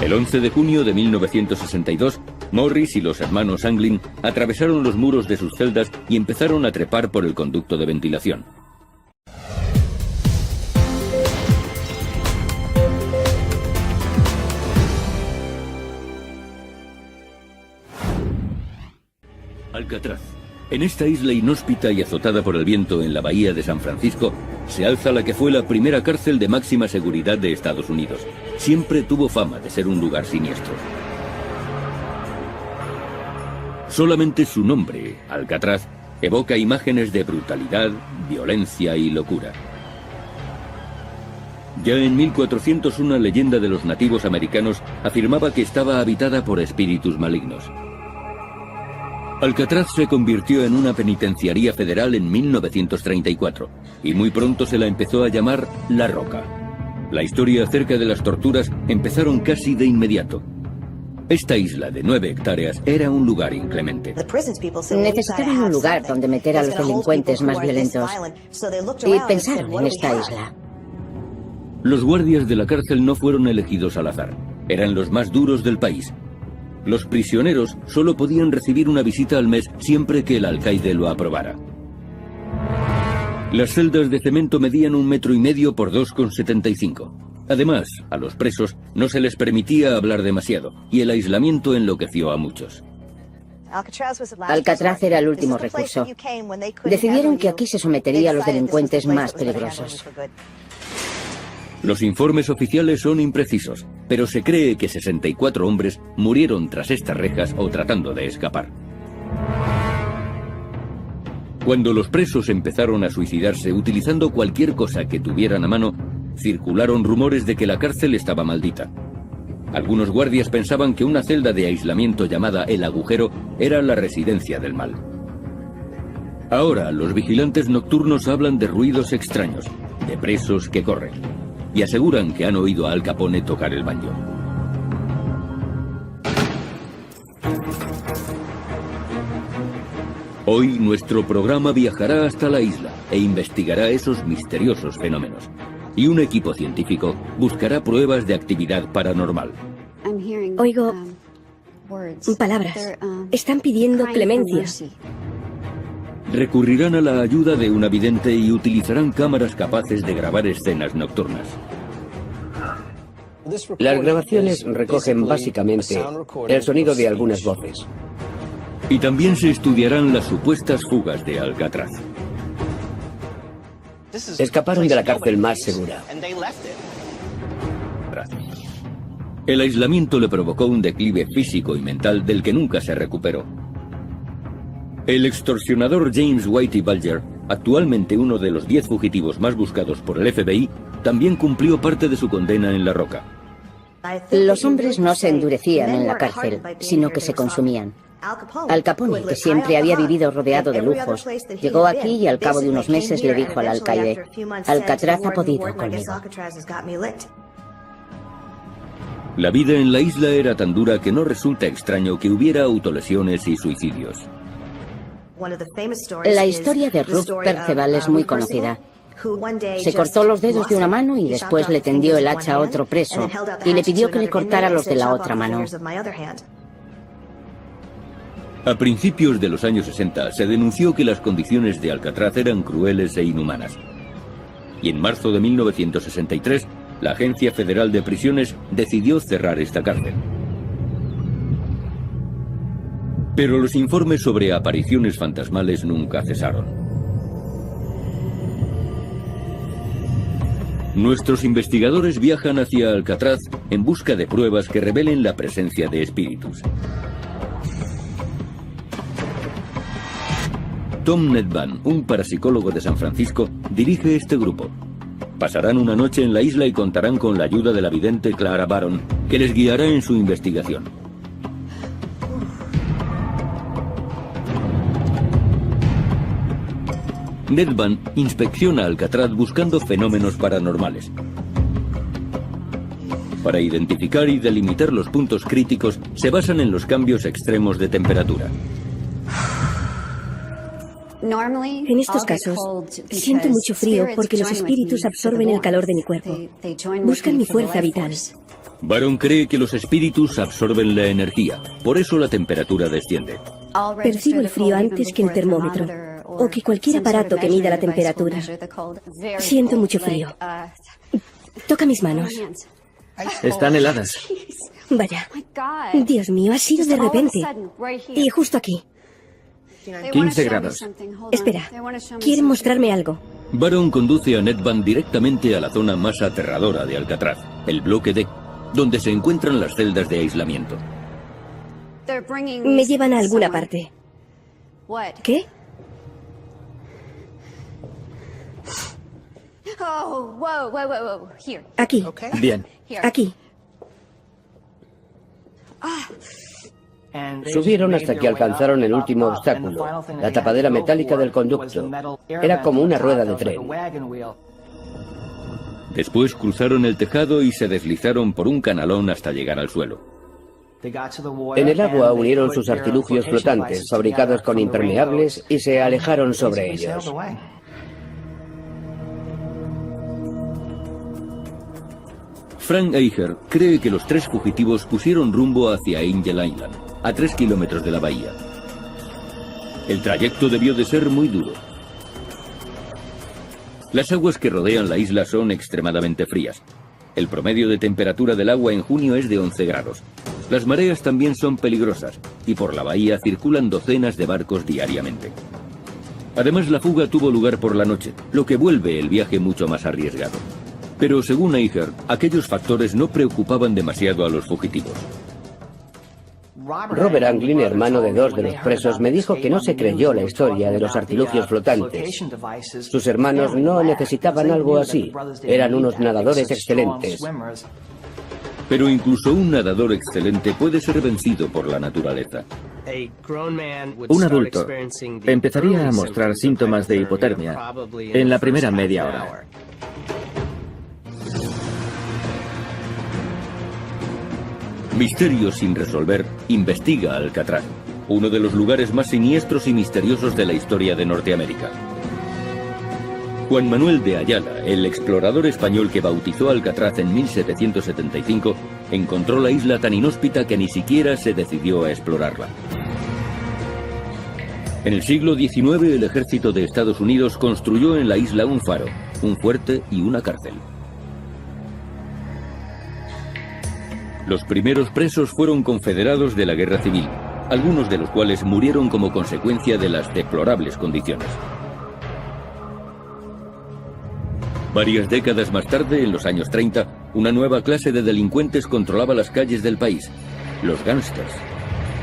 El 11 de junio de 1962, Morris y los hermanos Anglin atravesaron los muros de sus celdas y empezaron a trepar por el conducto de ventilación. Alcatraz. En esta isla inhóspita y azotada por el viento en la bahía de San Francisco, se alza la que fue la primera cárcel de máxima seguridad de Estados Unidos. Siempre tuvo fama de ser un lugar siniestro. Solamente su nombre, Alcatraz, evoca imágenes de brutalidad, violencia y locura. Ya en 1400 una leyenda de los nativos americanos afirmaba que estaba habitada por espíritus malignos. Alcatraz se convirtió en una penitenciaría federal en 1934 y muy pronto se la empezó a llamar La Roca. La historia acerca de las torturas empezaron casi de inmediato. Esta isla de 9 hectáreas era un lugar inclemente. Necesitaban un lugar donde meter a los delincuentes más violentos y pensaron en esta isla. Los guardias de la cárcel no fueron elegidos al azar. Eran los más duros del país. Los prisioneros solo podían recibir una visita al mes siempre que el alcaide lo aprobara. Las celdas de cemento medían 1,5 metros por 2,75. Además, a los presos no se les permitía hablar demasiado, y el aislamiento enloqueció a muchos. Alcatraz era el último recurso. Decidieron que aquí se sometería a los delincuentes más peligrosos. Los informes oficiales son imprecisos, pero se cree que 64 hombres murieron tras estas rejas o tratando de escapar. Cuando los presos empezaron a suicidarse utilizando cualquier cosa que tuvieran a mano, circularon rumores de que la cárcel estaba maldita. Algunos guardias pensaban que una celda de aislamiento llamada El Agujero era la residencia del mal. Ahora los vigilantes nocturnos hablan de ruidos extraños, de presos que corren, y aseguran que han oído a Al Capone tocar el banjo. Hoy nuestro programa viajará hasta la isla e investigará esos misteriosos fenómenos. Y un equipo científico buscará pruebas de actividad paranormal. Oigo palabras. Están pidiendo clemencia. Recurrirán a la ayuda de una vidente y utilizarán cámaras capaces de grabar escenas nocturnas. Las grabaciones recogen básicamente el sonido de algunas voces. Y también se estudiarán las supuestas fugas de Alcatraz. Escaparon de la cárcel más segura. El aislamiento le provocó un declive físico y mental del que nunca se recuperó. El extorsionador James Whitey Bulger, actualmente uno de los 10 fugitivos más buscados por el FBI, también cumplió parte de su condena en La Roca. Los hombres no se endurecían en la cárcel, sino que se consumían. Al Capone, que siempre había vivido rodeado de lujos, llegó aquí y al cabo de unos meses le dijo al alcaide: Alcatraz ha podido conmigo. La vida en la isla era tan dura que no resulta extraño que hubiera autolesiones y suicidios. La historia de Ruth Perceval es muy conocida. Se cortó los dedos de una mano y después le tendió el hacha a otro preso y le pidió que le cortara los de la otra mano. A principios de los años 60 se denunció que las condiciones de Alcatraz eran crueles e inhumanas. Y en marzo de 1963, la Agencia Federal de Prisiones decidió cerrar esta cárcel. Pero los informes sobre apariciones fantasmales nunca cesaron. Nuestros investigadores viajan hacia Alcatraz en busca de pruebas que revelen la presencia de espíritus. Tom Nedvan, un parapsicólogo de San Francisco, dirige este grupo. Pasarán una noche en la isla y contarán con la ayuda de la vidente Clara Baron, que les guiará en su investigación. Ned Van inspecciona Alcatraz buscando fenómenos paranormales. Para identificar y delimitar los puntos críticos, se basan en los cambios extremos de temperatura. En estos casos, siento mucho frío porque los espíritus absorben el calor de mi cuerpo. Buscan mi fuerza vital. Baron cree que los espíritus absorben la energía, por eso la temperatura desciende. Percibo el frío antes que el termómetro, o que cualquier aparato que mida la temperatura. Siento mucho frío. Toca mis manos. Están heladas. Vaya. Dios mío, ha sido de repente. Y justo aquí. 15 grados. Espera, quieren mostrarme algo. Baron conduce a Ned Van directamente a la zona más aterradora de Alcatraz, el bloque D, donde se encuentran las celdas de aislamiento. Me llevan a alguna parte. ¿Qué? Aquí. Bien. Aquí. Subieron hasta que alcanzaron el último obstáculo, la tapadera metálica del conducto. Era como una rueda de tren. Después cruzaron el tejado y se deslizaron por un canalón hasta llegar al suelo. En el agua unieron sus artilugios flotantes, fabricados con impermeables, y se alejaron sobre ellos. Frank Eicher cree que los tres fugitivos pusieron rumbo hacia Angel Island, a 3 kilómetros de la bahía. El trayecto debió de ser muy duro. Las aguas que rodean la isla son extremadamente frías. El promedio de temperatura del agua en junio es de 11 grados. Las mareas también son peligrosas y por la bahía circulan docenas de barcos diariamente. Además, la fuga tuvo lugar por la noche, lo que vuelve el viaje mucho más arriesgado. Pero según Eicher, aquellos factores no preocupaban demasiado a los fugitivos. Robert Anglin, hermano de 2 de los presos, me dijo que no se creyó la historia de los artilugios flotantes. Sus hermanos no necesitaban algo así. Eran unos nadadores excelentes. Pero incluso un nadador excelente puede ser vencido por la naturaleza. Un adulto empezaría a mostrar síntomas de hipotermia en la primera media hora. Misterio sin resolver, investiga Alcatraz, uno de los lugares más siniestros y misteriosos de la historia de Norteamérica. Juan Manuel de Ayala, el explorador español que bautizó Alcatraz en 1775, encontró la isla tan inhóspita que ni siquiera se decidió a explorarla. En el siglo XIX, el ejército de Estados Unidos construyó en la isla un faro, un fuerte y una cárcel. Los primeros presos fueron confederados de la Guerra Civil, algunos de los cuales murieron como consecuencia de las deplorables condiciones. Varias décadas más tarde, en los años 30, una nueva clase de delincuentes controlaba las calles del país, los gángsters,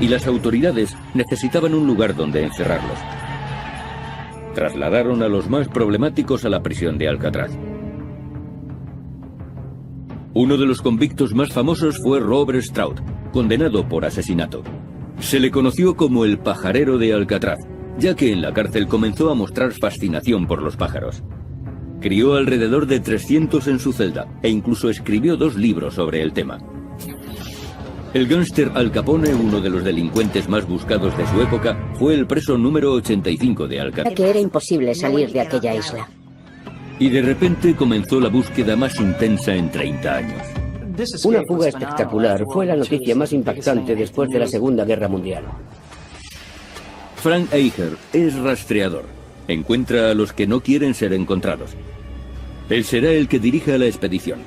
y las autoridades necesitaban un lugar donde encerrarlos. Trasladaron a los más problemáticos a la prisión de Alcatraz. Uno de los convictos más famosos fue Robert Stroud, condenado por asesinato. Se le conoció como el pajarero de Alcatraz, ya que en la cárcel comenzó a mostrar fascinación por los pájaros. Crió alrededor de 300 en su celda e incluso escribió 2 libros sobre el tema. El gángster Al Capone, uno de los delincuentes más buscados de su época, fue el preso número 85 de Alcatraz. Que era imposible salir de aquella isla. Y de repente comenzó la búsqueda más intensa en 30 años. Una fuga espectacular fue la noticia más impactante después de la Segunda Guerra Mundial. Frank Eicher es rastreador. Encuentra a los que no quieren ser encontrados. Él será el que dirija la expedición.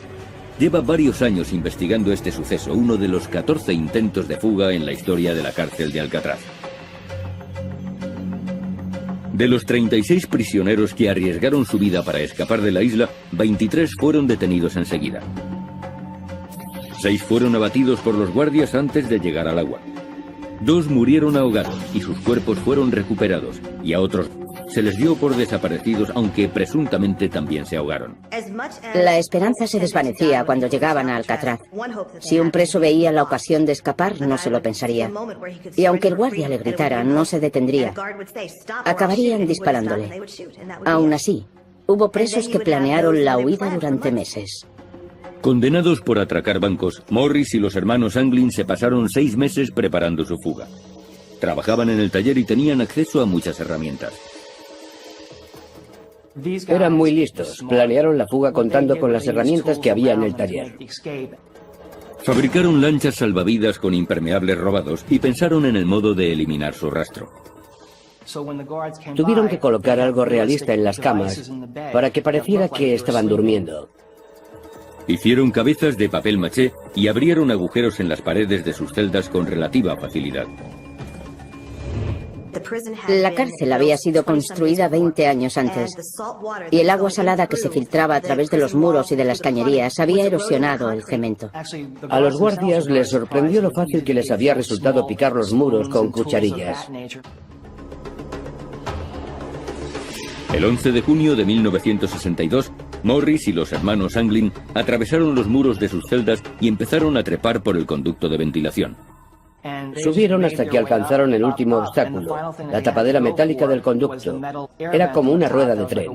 Lleva varios años investigando este suceso, uno de los 14 intentos de fuga en la historia de la cárcel de Alcatraz. De los 36 prisioneros que arriesgaron su vida para escapar de la isla, 23 fueron detenidos enseguida. 6 fueron abatidos por los guardias antes de llegar al agua. 2 murieron ahogados y sus cuerpos fueron recuperados, y a otros se les dio por desaparecidos, aunque presuntamente también se ahogaron. La esperanza se desvanecía cuando llegaban a Alcatraz. Si un preso veía la ocasión de escapar, no se lo pensaría. Y aunque el guardia le gritara, no se detendría. Acabarían disparándole. Aún así, hubo presos que planearon la huida durante meses. Condenados por atracar bancos, Morris y los hermanos Anglin se pasaron 6 meses preparando su fuga. Trabajaban en el taller y tenían acceso a muchas herramientas. Eran muy listos. Planearon la fuga contando con las herramientas que había en el taller. Fabricaron lanchas salvavidas con impermeables robados y pensaron en el modo de eliminar su rastro. Tuvieron que colocar algo realista en las camas para que pareciera que estaban durmiendo. Hicieron cabezas de papel maché y abrieron agujeros en las paredes de sus celdas con relativa facilidad. La cárcel había sido construida 20 años antes, y el agua salada que se filtraba a través de los muros y de las cañerías había erosionado el cemento. A los guardias les sorprendió lo fácil que les había resultado picar los muros con cucharillas. El 11 de junio de 1962, Morris y los hermanos Anglin atravesaron los muros de sus celdas y empezaron a trepar por el conducto de ventilación. Subieron hasta que alcanzaron el último obstáculo, la tapadera metálica del conducto. Era como una rueda de tren.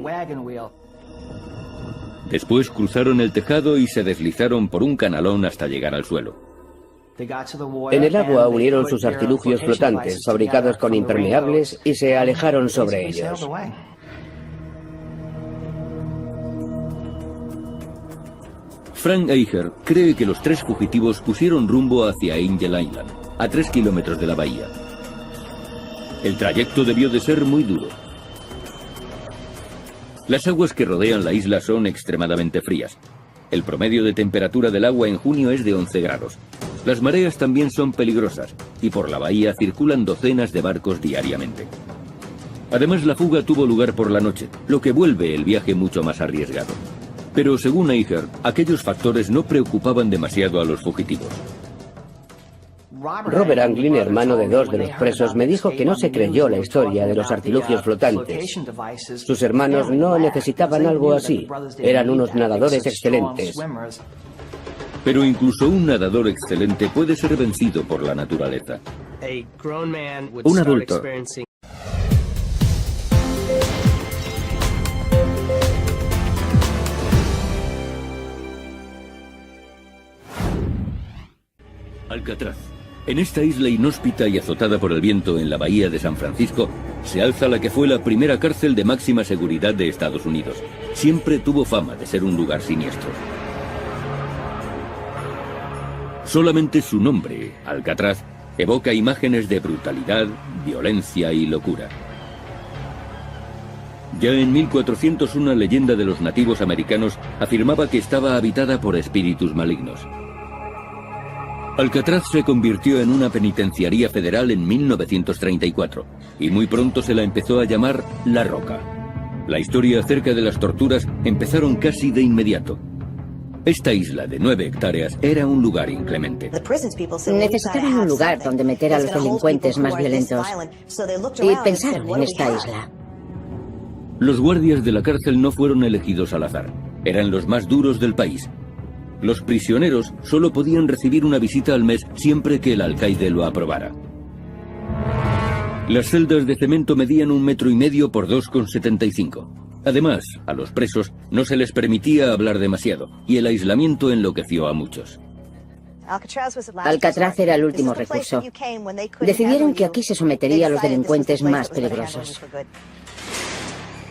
Después cruzaron el tejado y se deslizaron por un canalón hasta llegar al suelo. En el agua unieron sus artilugios flotantes, fabricados con impermeables, y se alejaron sobre ellos. Frank Eicher cree que los 3 fugitivos pusieron rumbo hacia Angel Island, a 3 kilómetros de la bahía. El trayecto debió de ser muy duro. Las aguas que rodean la isla son extremadamente frías. El promedio de temperatura del agua en junio es de 11 grados. Las mareas también son peligrosas y por la bahía circulan docenas de barcos diariamente. Además, la fuga tuvo lugar por la noche, lo que vuelve el viaje mucho más arriesgado. Pero según Eicher, aquellos factores no preocupaban demasiado a los fugitivos. Robert Anglin, hermano de 2 de los presos, me dijo que no se creyó la historia de los artilugios flotantes. Sus hermanos no necesitaban algo así. Eran unos nadadores excelentes. Pero incluso un nadador excelente puede ser vencido por la naturaleza. Un adulto Alcatraz. En esta isla inhóspita y azotada por el viento en la bahía de San Francisco, se alza la que fue la primera cárcel de máxima seguridad de Estados Unidos. Siempre tuvo fama de ser un lugar siniestro. Solamente su nombre, Alcatraz, evoca imágenes de brutalidad, violencia y locura. Ya en 1400 una leyenda de los nativos americanos afirmaba que estaba habitada por espíritus malignos. Alcatraz se convirtió en una penitenciaría federal en 1934 y muy pronto se la empezó a llamar La Roca. La historia acerca de las torturas empezaron casi de inmediato. Esta isla de 9 hectáreas era un lugar inclemente. Necesitaban un lugar donde meter a los delincuentes más violentos y pensaron en esta isla. Los guardias de la cárcel no fueron elegidos al azar. Eran los más duros del país. Los prisioneros solo podían recibir una visita al mes siempre que el alcaide lo aprobara. Las celdas de cemento medían 1,5 metros por 2,75. Además, a los presos no se les permitía hablar demasiado, y el aislamiento enloqueció a muchos. Alcatraz era el último recurso. Decidieron que aquí se sometería a los delincuentes más peligrosos.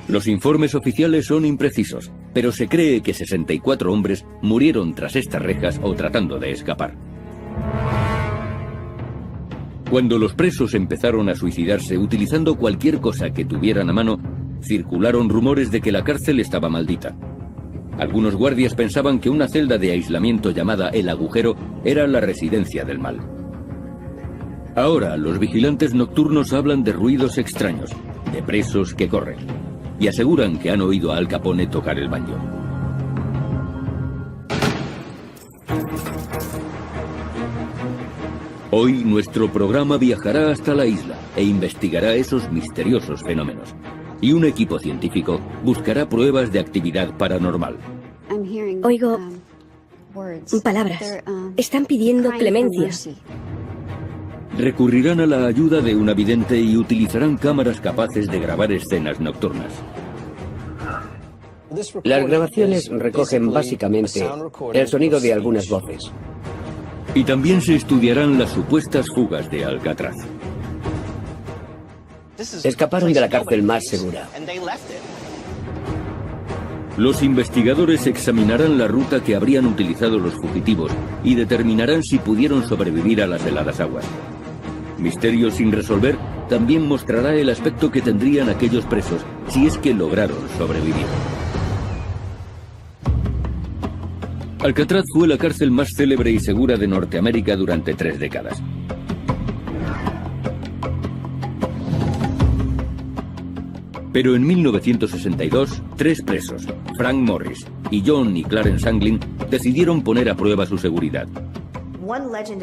Los informes oficiales son imprecisos, pero se cree que 64 hombres murieron tras estas rejas o tratando de escapar. Cuando los presos empezaron a suicidarse utilizando cualquier cosa que tuvieran a mano, circularon rumores de que la cárcel estaba maldita. Algunos guardias pensaban que una celda de aislamiento llamada El Agujero era la residencia del mal. Ahora, los vigilantes nocturnos hablan de ruidos extraños, de presos que corren, y aseguran que han oído a Al Capone tocar el banjo. Hoy nuestro programa viajará hasta la isla e investigará esos misteriosos fenómenos. y un equipo científico buscará pruebas de actividad paranormal. Oigo palabras. Están pidiendo clemencia. Recurrirán a la ayuda de una vidente y utilizarán cámaras capaces de grabar escenas nocturnas. Las grabaciones recogen básicamente el sonido de algunas voces. Y también se estudiarán las supuestas fugas de Alcatraz. Escaparon de la cárcel más segura. Los investigadores examinarán la ruta que habrían utilizado los fugitivos y determinarán si pudieron sobrevivir a las heladas aguas. Misterio sin resolver también mostrará el aspecto que tendrían aquellos presos si es que lograron sobrevivir. Alcatraz fue la cárcel más célebre y segura de Norteamérica durante 3 décadas. Pero en 1962, 3 presos, Frank Morris y John y Clarence Anglin, decidieron poner a prueba su seguridad.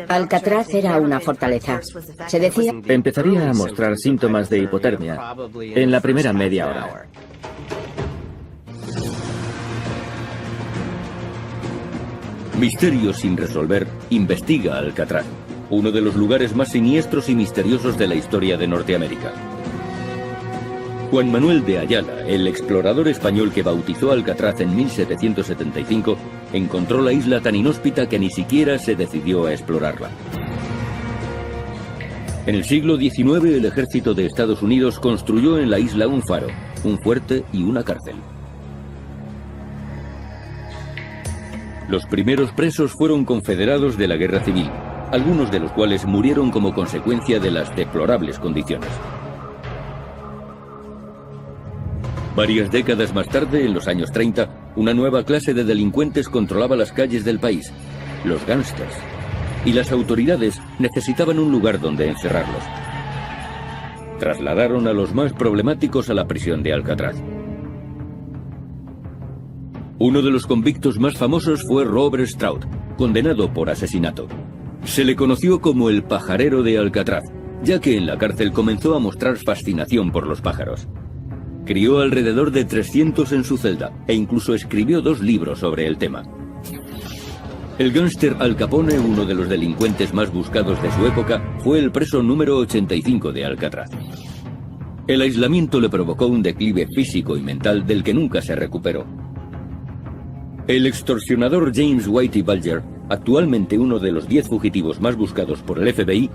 Alcatraz era una fortaleza. Se decía... Empezaría a mostrar síntomas de hipotermia en la primera media hora. Misterio sin resolver investiga Alcatraz, uno de los lugares más siniestros y misteriosos de la historia de Norteamérica. Juan Manuel de Ayala, el explorador español que bautizó Alcatraz en 1775, encontró la isla tan inhóspita que ni siquiera se decidió a explorarla. En el siglo XIX, el ejército de Estados Unidos construyó en la isla un faro, un fuerte y una cárcel. Los primeros presos fueron confederados de la Guerra Civil, algunos de los cuales murieron como consecuencia de las deplorables condiciones. Varias décadas más tarde, en los años 30, una nueva clase de delincuentes controlaba las calles del país, los gángsters, y las autoridades necesitaban un lugar donde encerrarlos. Trasladaron a los más problemáticos a la prisión de Alcatraz. Uno de los convictos más famosos fue Robert Stroud, condenado por asesinato. Se le conoció como el pajarero de Alcatraz, ya que en la cárcel comenzó a mostrar fascinación por los pájaros. Crió alrededor de 300 en su celda e incluso escribió 2 libros sobre el tema. El gángster Al Capone, uno de los delincuentes más buscados de su época, fue el preso número 85 de Alcatraz. El aislamiento le provocó un declive físico y mental del que nunca se recuperó. El extorsionador James Whitey Bulger, actualmente uno de los 10 fugitivos más buscados por el FBI,